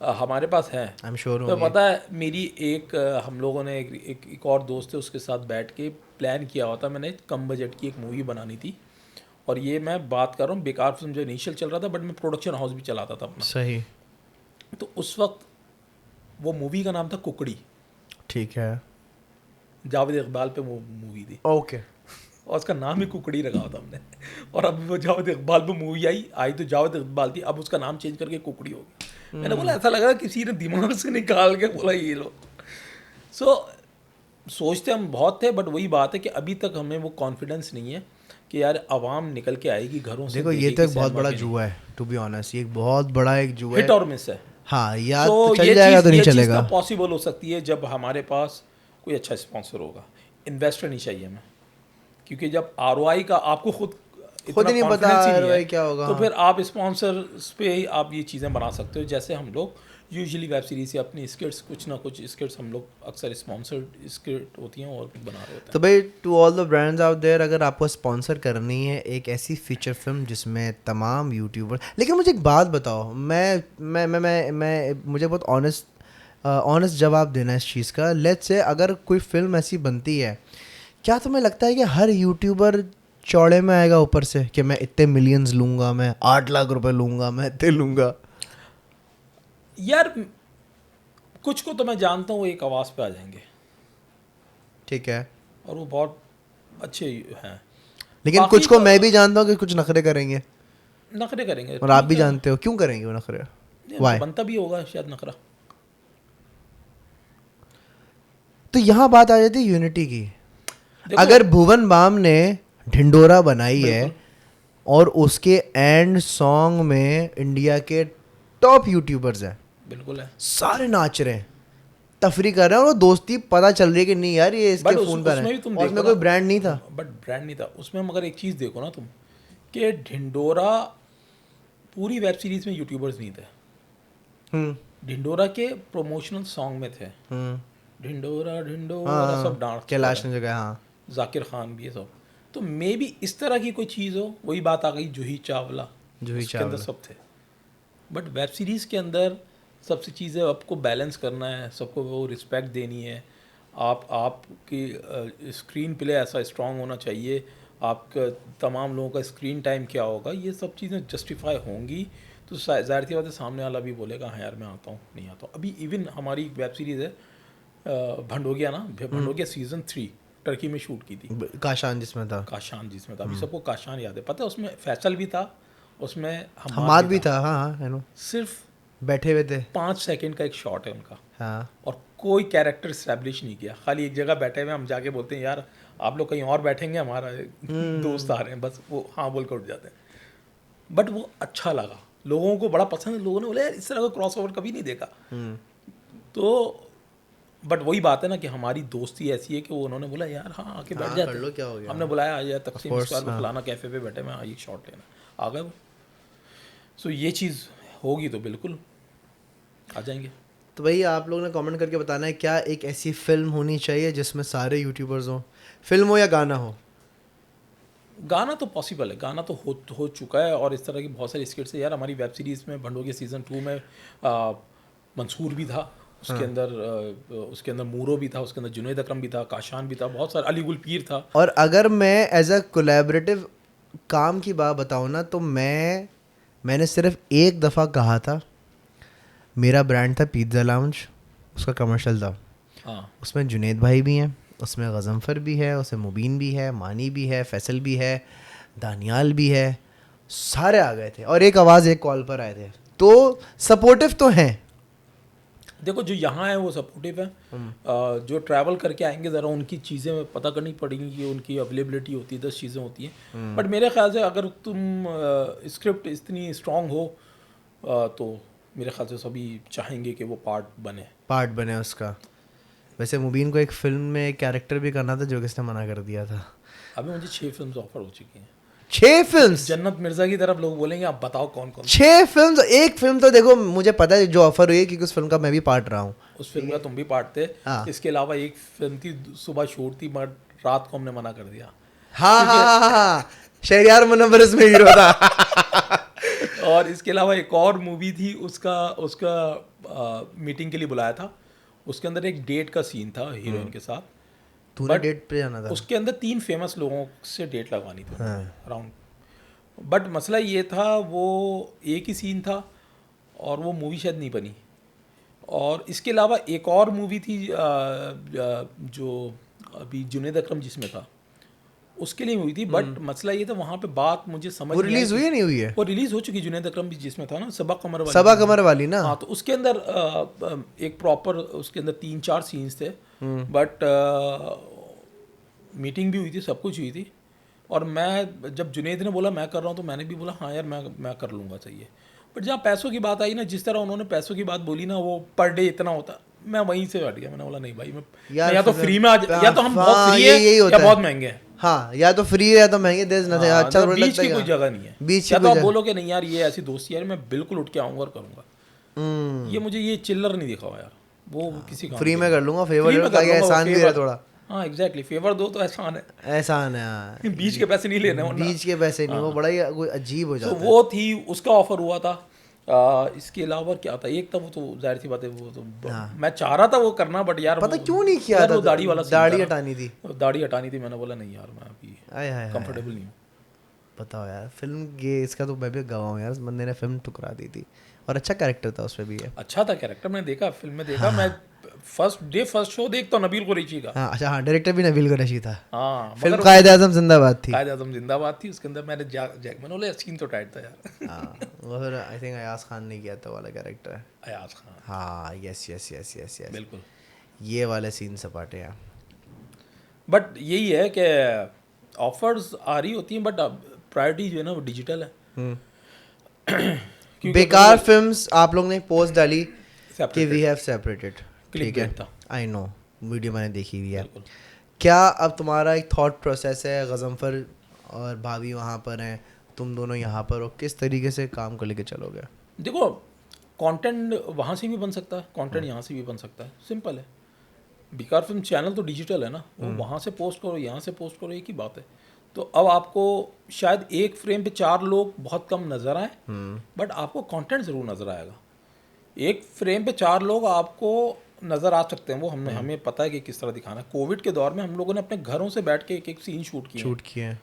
हमारे पास है। आई एम श्योर तो पता है मेरी हम लोगों ने एक और दोस्त है, उसके साथ बैठ के प्लान किया हुआ था। मैंने कम बजट की एक मूवी बनानी थी, और ये मैं बात कर रहा हूँ बेकार फिल्म जो इनिशियल चल रहा था, बट मैं प्रोडक्शन हाउस भी चलाता था अपना। सही। तो उस वक्त वो मूवी का नाम था कुकड़ी, ठीक है, जावेद इकबाल पे मूवी थी, ओके। और उसका नाम ही कुकड़ी रखा था हमने। और अब वो जावेद इकबाल पे मूवी आई तो जावेद इकबाल थी, अब उसका नाम चेंज करके कुकड़ी हो गया। मैंने बोला ऐसा लगा किसी ने दिमाग से निकाल के बोला ये लो। सोचते हम बहुत थे, बट वही बात है कि अभी तक हमें वो कॉन्फिडेंस नहीं है कि यार आवाम निकल के आएगी घरों से। देखो ये तो एक बहुत बड़ा जुआ है, टू बी ऑनेस्ट, ये एक बहुत बड़ा एक जुआ है, हिट और मिस है। हाँ, या तो चल जाएगा तो नहीं चलेगा। पॉसिबल हो सकती है जब हमारे पास कोई अच्छा स्पॉन्सर होगा। इन्वेस्टर नहीं चाहिए हमें, क्योंकि जब ROI का आपको खुद ही नहीं पता ROI क्या होगा, तो फिर आप स्पॉन्सर्स पे ही आप ये चीज़ें बना सकते हो। जैसे हम लोग यूजुअली वेब सीरीज या अपनी स्किट्स, कुछ ना कुछ स्किट्स हम लोग अक्सर स्पॉन्सर्ड स्किट होती हैं और बना रहे होते हैं। तो भाई to all the brands out there, अगर आपको स्पॉन्सर करनी है एक ऐसी फीचर फिल्म जिसमें तमाम यूट्यूबर, लेकिन मुझे एक बात बताओ, मैं मुझे बहुत ऑनेस्ट जवाब देना है इस चीज़ का। लेट्स से अगर कोई फिल्म ऐसी बनती है, क्या तुम्हें लगता है कि हर यूट्यूबर चौड़े में आएगा ऊपर से कि मैं इतने मिलियंस लूंगा, मैं 8 लाख रुपए लूंगा, मैं इतने लूंगा। यार कुछ को तो मैं जानता हूँ वो एक आवाज़ पे आ जाएंगे ठीक है, और वो बहुत अच्छे हैं, लेकिन बाकी कुछ को तो- मैं भी जानता हूँ कि कुछ नखरे करेंगे, नखरे करेंगे और आप भी ठीक है। जानते हो क्यों करेंगे वो नखरे। नहीं, Why? बनता भी होगा शायद नखरा। तो यहाँ बात आ जाती है यूनिटी की। देखो, अगर भुवन बाम ने ढिंडोरा बनाई है बिल्कुल। और उसके एंड सॉन्ग में इंडिया के टॉप यूट्यूबर्स हैं, बिल्कुल है, सारे नाच रहे हैं, तफरी कर रहे हैं, और वो दोस्ती पता चल रही है कि नहीं यार ये इसके But फोन पर उसमें है, भी तुम और देखो उसमें ना, कोई ब्रांड नहीं था। बट ब्रांड नहीं था उसमें, मगर एक चीज़ देखो ना तुम कि ढिंडोरा पूरी वेब सीरीज में यूट्यूबर्स नहीं थे, ढिंडोरा के प्रमोशनल सॉन्ग में थे, ढिंडोरा ढिंडोरा सब डांस, कैलाश ने जगह, हाँ जाकिर खान भी ये सब। तो मे भी इस तरह की कोई चीज़ हो, वही बात आ गई जूही चावला, जूही उसके अंदर चावला। सब थे। बट वेब सीरीज़ के अंदर सबसे चीज़ें आपको बैलेंस करना है, सबको वो रिस्पेक्ट देनी है, आपकी स्क्रीन प्ले ऐसा स्ट्रांग होना चाहिए, आपका तमाम लोगों का स्क्रीन टाइम क्या होगा, ये सब चीज़ें जस्टिफाई होंगी तो ज़ाहिर सी बात है सामने वाला भी बोलेगा हाँ यार मैं आता हूँ, नहीं आता हूँ। अभी इवन हमारी वेब सीरीज़ है भंडोगिया ना, भंडोगिया सीज़न 3 टर्की में शूट की थी, काशान जिसमें था, काशान जिसमें था, अभी सबको काशान याद है, पता है उसमें फैसल भी था, उसमें हमाद भी था, हाँ हाँ है नो, सिर्फ बैठे हुए थे, 5 सेकंड का एक शॉट है उनका, हाँ और कोई कैरेक्टर इस्टेब्लिश नहीं किया, खाली एक जगह बैठे हुए, हम जाके बोलते हैं यार आप लोग कहीं और बैठेंगे, हमारा दोस्त आ रहे हैं, बस वो हाँ बोल कर उठ जाते हैं। बट वो अच्छा लगा, लोगों को बड़ा पसंद है, लोगों ने बोला यार इस तरह का क्रॉस ओवर कभी नहीं देखा। तो बट वही बात है ना कि हमारी दोस्ती ऐसी है कि वो उन्होंने बोला यार हाँ आके बैठ हाँ, जाते कर लो, हैं। क्या हो गया। हमने बुलाया आ जाए तकसीम course, स्क्वायर पे हाँ। फलाना कैफ़े पे बैठे मैं ये शॉट लेना, आ गए वो। सो ये चीज़ होगी तो बिल्कुल आ जाएंगे। तो भाई आप लोगों ने कमेंट करके बताना है क्या एक ऐसी फिल्म होनी चाहिए जिसमें सारे यूट्यूबर्स हों, फिल्म हो या गाना हो। गाना तो पॉसिबल है, गाना तो हो चुका है, और इस तरह की बहुत सारी स्किट्स है यार। हमारी वेब सीरीज़ में भंडोगिया सीज़न 2 में मंसूर भी था, उसके अंदर मूरो भी था, उसके अंदर जुनैद अकरम भी था, काशान भी था, बहुत सारे, अली गुल पीर था। और अगर मैं एज अ कोलैबोरेटिव काम की बात बताऊँ ना, तो मैंने सिर्फ एक दफ़ा कहा था, मेरा ब्रांड था पिज़्ज़ा लाउंज, उसका कमर्शियल था, हाँ उसमें जुनैद भाई भी हैं, उसमें गज़नफ़र भी है, उसमें मुबीन भी है, मानी भी है, फैसल भी है, दानियाल भी है, सारे आ गए थे और एक आवाज़ एक कॉल पर आए थे, तो सपोर्टिव तो हैं। देखो जो यहाँ है वो सपोर्टिव है, जो ट्रैवल करके आएंगे ज़रा उनकी चीज़ें पता करनी पड़ेंगी कि उनकी अवेलेबिलिटी होती है, 10 चीज़ें होती हैं। बट मेरे ख्याल से अगर तुम स्क्रिप्ट इतनी स्ट्रांग हो तो मेरे ख्याल से सभी चाहेंगे कि वो पार्ट बने उसका। वैसे मुबीन को एक फिल्म में एक कैरेक्टर भी करना था जो किसने मना कर दिया था। अभी मुझे 6 फिल्म्स ऑफर हो चुकी हैं। 6 फिल्म्स? जन्नत मिर्जा की तरफ लोग बोलेंगे आप बताओ कौन कौन। 6 फिल्म्स? एक फिल्म तो देखो मुझे पता है जो ऑफर हुई है क्योंकि उस फिल्म का मैं भी पार्ट रहा हूँ। उस फिल्म का तुम भी पार्ट थे। हाँ। इसके अलावा एक फिल्म थी सुबह शूट थी मगर रात को हमने मना कर दिया। हाँ हाँ हाँ हाँ, शहरियार मुनव्वर इसमें हीरो था। और इसके अलावा एक और मूवी थी, उसका मीटिंग के लिए बुलाया था, उसके अंदर एक डेट का सीन था हीरोइन के साथ। तूने But डेट पे जाना था? उसके अंदर 3 फेमस लोगों से डेट लगवानी थी हाँ। अराउंड। बट मसला ये था वो एक ही सीन था और वो मूवी शायद नहीं बनी। और इसके अलावा एक और मूवी थी जो अभी जुनैद अकरम जिसमें था उसके लिए हुई थी। बट मसला ये था वहाँ पे बात मुझे समझ वो नहीं आई रिलीज हुई है नहीं हुई है? वो रिलीज हो चुकी, जुनैद अकरम भी जिसमें था ना, सबा कमर वाली। सबा कमर वाली ना? हाँ, तो उसके अंदर एक प्रॉपर उसके अंदर 3-4 सीन्स थे। बट मीटिंग भी हुई थी, सब कुछ हुई थी। और मैं जब जुनैद ने बोला मैं कर रहा हूँ तो मैंने भी बोला हाँ यार मैं कर लूँगा, चाहिए। बट जहाँ पैसों की बात आई ना, जिस तरह उन्होंने पैसों की बात बोली ना, वो पर डे इतना होता, मैं वहीं से हट गया। मैंने बोला नहीं भाई, मैं या तो फ्री में या तो हम बहुत फ्री है या बहुत महंगे हैं। हाँ, या तो फ्री है या तो महंगे, देयर नथिंग। अच्छा मतलब बीच की कोई जगह नहीं है। बीच या तो आप बोलो कि नहीं यार ये ऐसी दोस्ती यार मैं बिल्कुल उठ के आऊँगा और करूँगा। ये मुझे ये चिल्लर नहीं दिखा हुआ यार, वो किसी का फ्री में कर लूंगा, फेवर ताकि एहसान भी रहे थोड़ा। हाँ एग्जैक्टली, फेवर दो तो एहसान है, एहसान है। हाँ, बीच के पैसे नहीं लेने, बीच के पैसे नहीं, वो बड़ा ही कोई अजीब हो जाता है। वो थी, उसका ऑफर हुआ था। इसके अलावा क्या था, एक था वो तो जाहिर सी बात है वो तो मैं चाह रहा था वो करना, बट यार पता क्यों नहीं किया था? वो दाढ़ी वाला दाढ़ी हटानी थी, दाढ़ी हटानी थी। मैंने बोला नहीं यार मैं अभी आय हाय हाय, कंफर्टेबल नहीं हूँ। बताओ यार, फिल्म ये इसका तो मैं भी गवाह हूँ यार, इस बंदे ने फिल्म ठुकरा दी थी, और अच्छा कैरेक्टर था उसमें भी है। अच्छा था कैरेक्टर, मैंने देखा, फिल्म में देखा। मैं फर्स्ट शो देखता हूँ नबील कुरैशी का। हाँ अच्छा, हाँ डायरेक्टर भी नबील कुरैशी था। हाँ फिल्म मगर कायद आज़म जिंदाबाद थी। कायद आज़म जिंदाबाद थी, उसके अंदर मैंने मैंने बोला सीन तो टाइट था यार। हाँ वो फिर आई थिंक अयाज खान ने किया था वाला कैरेक्टर है। अयाज खान, हाँ yes yes yes yes yes, बिल्कुल। ये वाले सीन सपाटे हैं। बट यही है कि ऑफर्स आ रही होती हैं, बट प्रायोरिटी जो है ना वो डिजिटल है। क्योंकि अगर बेकार वो फिल्म्स आप लोग ने पोस्ट डाली कि we separated have separated, click ठीक है, बेट था, आई नो, वीडियो मैंने देखी हुई है। बिल्कुल। क्या अब तुम्हारा एक थॉट प्रोसेस है, गज़नफर और भाभी वहाँ पर हैं, तुम दोनों यहाँ पर हो, किस तरीके से काम को लेके चलोगे? देखो, कंटेंट वहाँ से भी बन सकता है, कंटेंट यहाँ से भी बन सकता है, सिंपल है। बेकार फिल्म चैनल तो डिजिटल है ना, वो वहाँ से पोस्ट करो, यहाँ से पोस्ट करो, एक ही बात है। तो अब आपको शायद एक फ्रेम पे 4 लोग बहुत कम नज़र आए, बट आपको कंटेंट ज़रूर नज़र आएगा। एक फ्रेम पे 4 लोग आपको नज़र आ सकते हैं, वो हमें पता है कि किस तरह दिखाना है। कोविड के दौर में हम लोगों ने अपने घरों से बैठ के एक एक सीन शूट किए हैं। शूट किए हैं।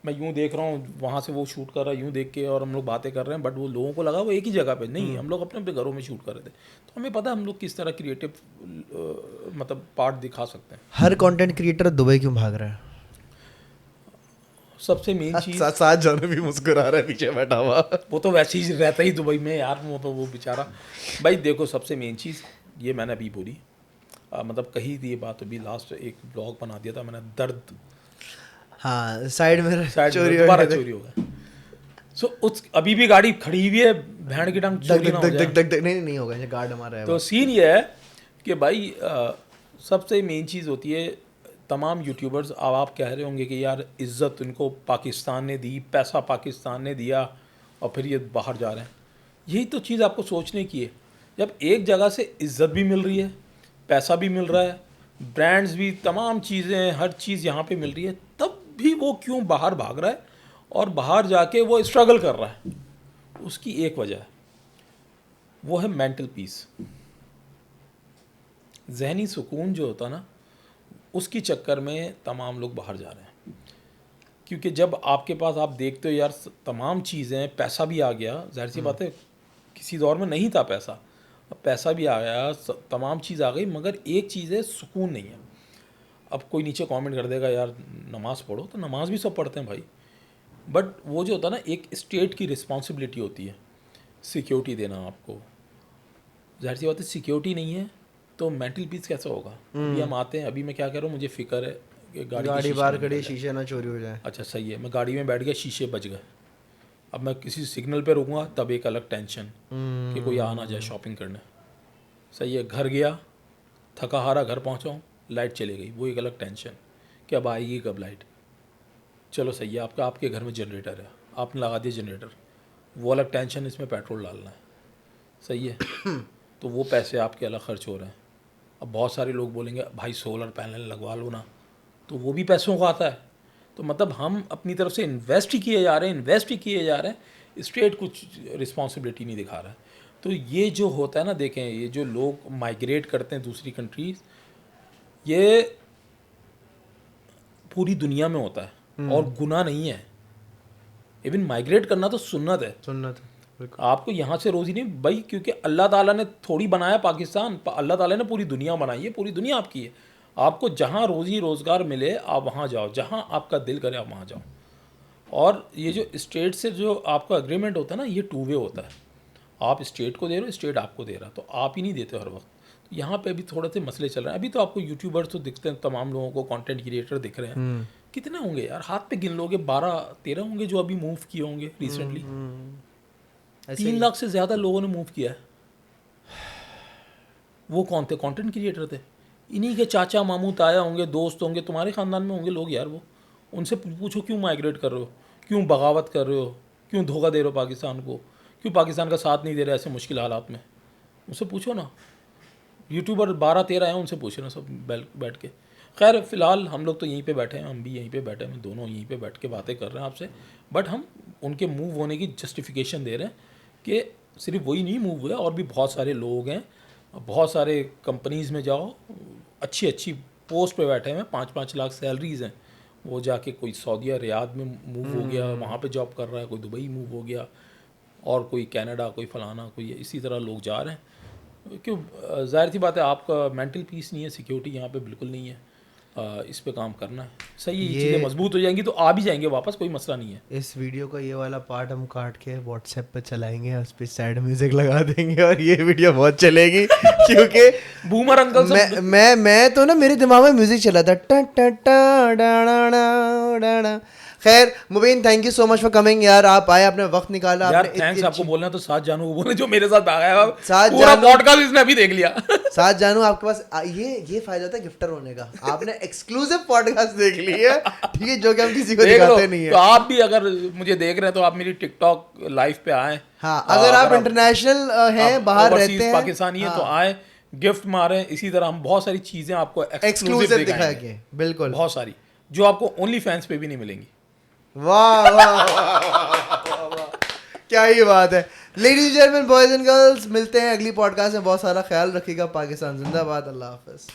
मैं यूँ देख रहा हूँ, वहाँ से वो शूट कर रहा है, यूँ देख के, और हम लोग बातें कर रहे हैं, बट वो लोगों को लगा वो एक ही जगह पे नहीं, हम लोग अपने अपने घरों में शूट कर रहे थे। तो हमें पता है हम लोग किस तरह क्रिएटिव मतलब पार्ट दिखा सकते हैं। हर कंटेंट क्रिएटर दुबई क्यों भाग रहा है? सबसे मेन चीज़, साथ जाने भी मुस्कुरा रहा है पीछे बैठा हुआ। वो तो वैसे ही रहता ही दुबई में यार, वो तो वो बेचारा। भाई देखो, सबसे मेन चीज़ ये मैंने अभी बोली, मतलब कही थी ये बात, अभी लास्ट एक ब्लॉग बना दिया था मैंने, दर्द हाँ साइड में साइड में चोरी दोबारा हो गई। चोरी हो गया। सो उस अभी भी गाड़ी खड़ी हुई है, भैंड की टांग दग चोरी दग ना हो दग जाए। दग दग दग, नहीं नहीं होगा, ये गार्ड हमारा है तो वो। सीन ये है कि भाई सबसे मेन चीज़ होती है, तमाम यूट्यूबर्स, अब आप कह रहे होंगे कि यार इज़्ज़त इनको पाकिस्तान ने दी, पैसा पाकिस्तान ने दिया, और फिर ये बाहर जा रहे हैं। यही तो चीज़ आपको सोचने की है। जब एक जगह से इज़्ज़त भी मिल रही है, पैसा भी मिल रहा है, ब्रांड्स भी, तमाम चीज़ें, हर चीज़ यहाँ पे मिल रही है, तब भी वो क्यों बाहर भाग रहा है और बाहर जाके वो स्ट्रगल कर रहा है? उसकी एक वजह है, वो है मेंटल पीस। जहनी सुकून जो होता ना, उसकी चक्कर में तमाम लोग बाहर जा रहे हैं। क्योंकि जब आपके पास, आप देखते हो यार तमाम चीज़ें, पैसा भी आ गया, जाहिर सी बात है किसी दौर में नहीं था पैसा, अब पैसा भी आ गया, तमाम चीज़ आ गई, मगर एक चीज़ है, सुकून नहीं है। अब कोई नीचे कमेंट कर देगा यार नमाज़ पढ़ो, तो नमाज़ भी सब पढ़ते हैं भाई, बट वो जो होता है ना, एक स्टेट की रिस्पॉन्सिबिलिटी होती है सिक्योरिटी देना आपको। जाहिर सी बात है सिक्योरिटी नहीं है तो मेंटल पीस कैसा होगा? अभी हम आते हैं, अभी मैं क्या कह रहा हूँ, मुझे फिक्र है कि गाड़ी के शीशे बाहर ना निकल खड़ी, जाए। शीशे ना चोरी हो जाए। अच्छा सही है, मैं गाड़ी में बैठ गया, शीशे बच गए, अब मैं किसी सिग्नल पे रुकूंगा तब एक अलग टेंशन कि कोई आ ना जाए शॉपिंग करने। सही है, घर गया, थका हारा घर पहुँचा हूँ, लाइट चली गई, वो एक अलग टेंशन कि अब आएगी कब लाइट। चलो सही है, आपके घर में जनरेटर है, आपने लगा दिया जनरेटर, वो अलग टेंशन, इसमें पेट्रोल डालना है। सही है, तो वो पैसे आपके अलग खर्च हो रहे हैं। अब बहुत सारे लोग बोलेंगे भाई सोलर पैनल लगवा लो ना, तो वो भी पैसों का आता है। तो मतलब हम अपनी तरफ से इन्वेस्ट ही किए जा रहे हैं, स्टेट कुछ रिस्पॉन्सिबिलिटी नहीं दिखा रहा है। तो ये जो होता है ना, देखें, ये जो लोग माइग्रेट करते हैं दूसरी कंट्रीज़, ये पूरी दुनिया में होता है और गुनाह नहीं है। इवन माइग्रेट करना तो सुन्नत है। सुन्नत है। आपको यहाँ से रोज़ी नहीं भाई, क्योंकि अल्लाह ताला ने थोड़ी बनाया पाकिस्तान, अल्लाह ताला ने पूरी दुनिया बनाई है, पूरी दुनिया आपकी है। आपको जहाँ रोज़ी रोज़गार मिले आप वहाँ जाओ, जहाँ आपका दिल करे आप वहाँ जाओ। और ये जो स्टेट से जो आपका एग्रीमेंट होता है ना, ये टू वे होता है। आप स्टेट को दे रहे हो, स्टेट आपको दे रहा, तो आप ही नहीं देते हर वक्त। तो यहाँ पे अभी थोड़े से मसले चल रहे हैं। अभी तो आपको यूट्यूबर्स तो दिखते हैं, तमाम लोगों को कंटेंट क्रिएटर दिख रहे हैं। कितने होंगे यार, हाथ पे गिन लोगे, 12-13 होंगे जो अभी मूव किए होंगे रिसेंटली। 3 लाख से ज़्यादा लोगों ने मूव किया है। वो कौन थे? कंटेंट क्रिएटर थे। इन्हीं के चाचा मामू ताया होंगे, दोस्त होंगे, तुम्हारे ख़ानदान में होंगे लोग यार। वो उनसे पूछो क्यों माइग्रेट कर रहे हो, क्यों बगावत कर रहे हो, क्यों धोखा दे रहे हो पाकिस्तान को, क्यों पाकिस्तान का साथ नहीं दे रहे ऐसे मुश्किल हालात में, उनसे पूछो ना। यूट्यूबर 12-13 हैं, उनसे पूछ रहे सब बैठ के। खैर फ़िलहाल हम लोग तो यहीं पे बैठे हैं, हम भी यहीं पे बैठे हैं, दोनों यहीं पे बैठ के बातें कर रहे हैं आपसे। बट हम उनके मूव होने की जस्टिफिकेशन दे रहे हैं कि सिर्फ वही नहीं मूव हुआ, और भी बहुत सारे लोग हैं, बहुत सारे कंपनीज़ में जाओ, अच्छी अच्छी पोस्ट पे बैठे हैं, 5-5 लाख सैलरीज़ हैं, वो जाके कोई सऊदी रियाद में मूव हो गया, वहाँ पे जॉब कर रहा है, कोई दुबई मूव हो गया, और कोई कनाडा, कोई फलाना, कोई इसी तरह लोग जा रहे हैं। क्यों? जाहिर सी बात है, आपका मेंटल पीस नहीं है, सिक्योरिटी यहाँ पे बिल्कुल नहीं है। इस पे काम करना है। सही है, ये चीज़ें मजबूत हो जाएंगी तो आ भी जाएंगे वापस, कोई मसला नहीं है। इस वीडियो का ये वाला पार्ट हम काट के व्हाट्सएप पे चलाएंगे, उस पे सैड म्यूजिक लगा देंगे और ये वीडियो बहुत चलेगी क्योंकि बूमर अंकल सब मैं तो ना, मेरे दिमाग में म्यूजिक चला था टा टा टा डा डा डा डा डा। खैर Mubeen, thank you so much for coming यार, आप आए, आपने वक्त निकाला। यार आपने थैंक्स आपको बोलना है तो साथ जानू को बोले जो मेरे साथ आ गया, साथ पूरा जानू- पॉडकास्ट इसने अभी देख लिया। साथ जानू आपके पास ये फायदा होता है गिफ्टर होने का, आपने एक्सक्लूसिव पॉडकास्ट देख ली है, ठीक है, जो कि हम किसी को देख लो, दिखाते नहीं है। तो आप भी अगर मुझे देख रहे हैं तो आप मेरी टिकटॉक लाइव पे आए। हाँ, अगर आप इंटरनेशनल हैं, बाहर रहते हैं, पाकिस्तानी हैं, तो आए, गिफ्ट मारें। इसी तरह हम बहुत सारी चीजें आपको एक्सक्लूसिव दिखाएंगे, दिखाएंगे, बिल्कुल, बहुत सारी, जो आपको ओनली फैंस पे भी नहीं मिलेंगी। वाह वाह वाह, क्या ही बात है। Ladies and gentleman, boys and girls, मिलते हैं अगली पॉडकास्ट में। बहुत सारा ख्याल रखिएगा। पाकिस्तान जिंदाबाद। अल्लाह हाफिज।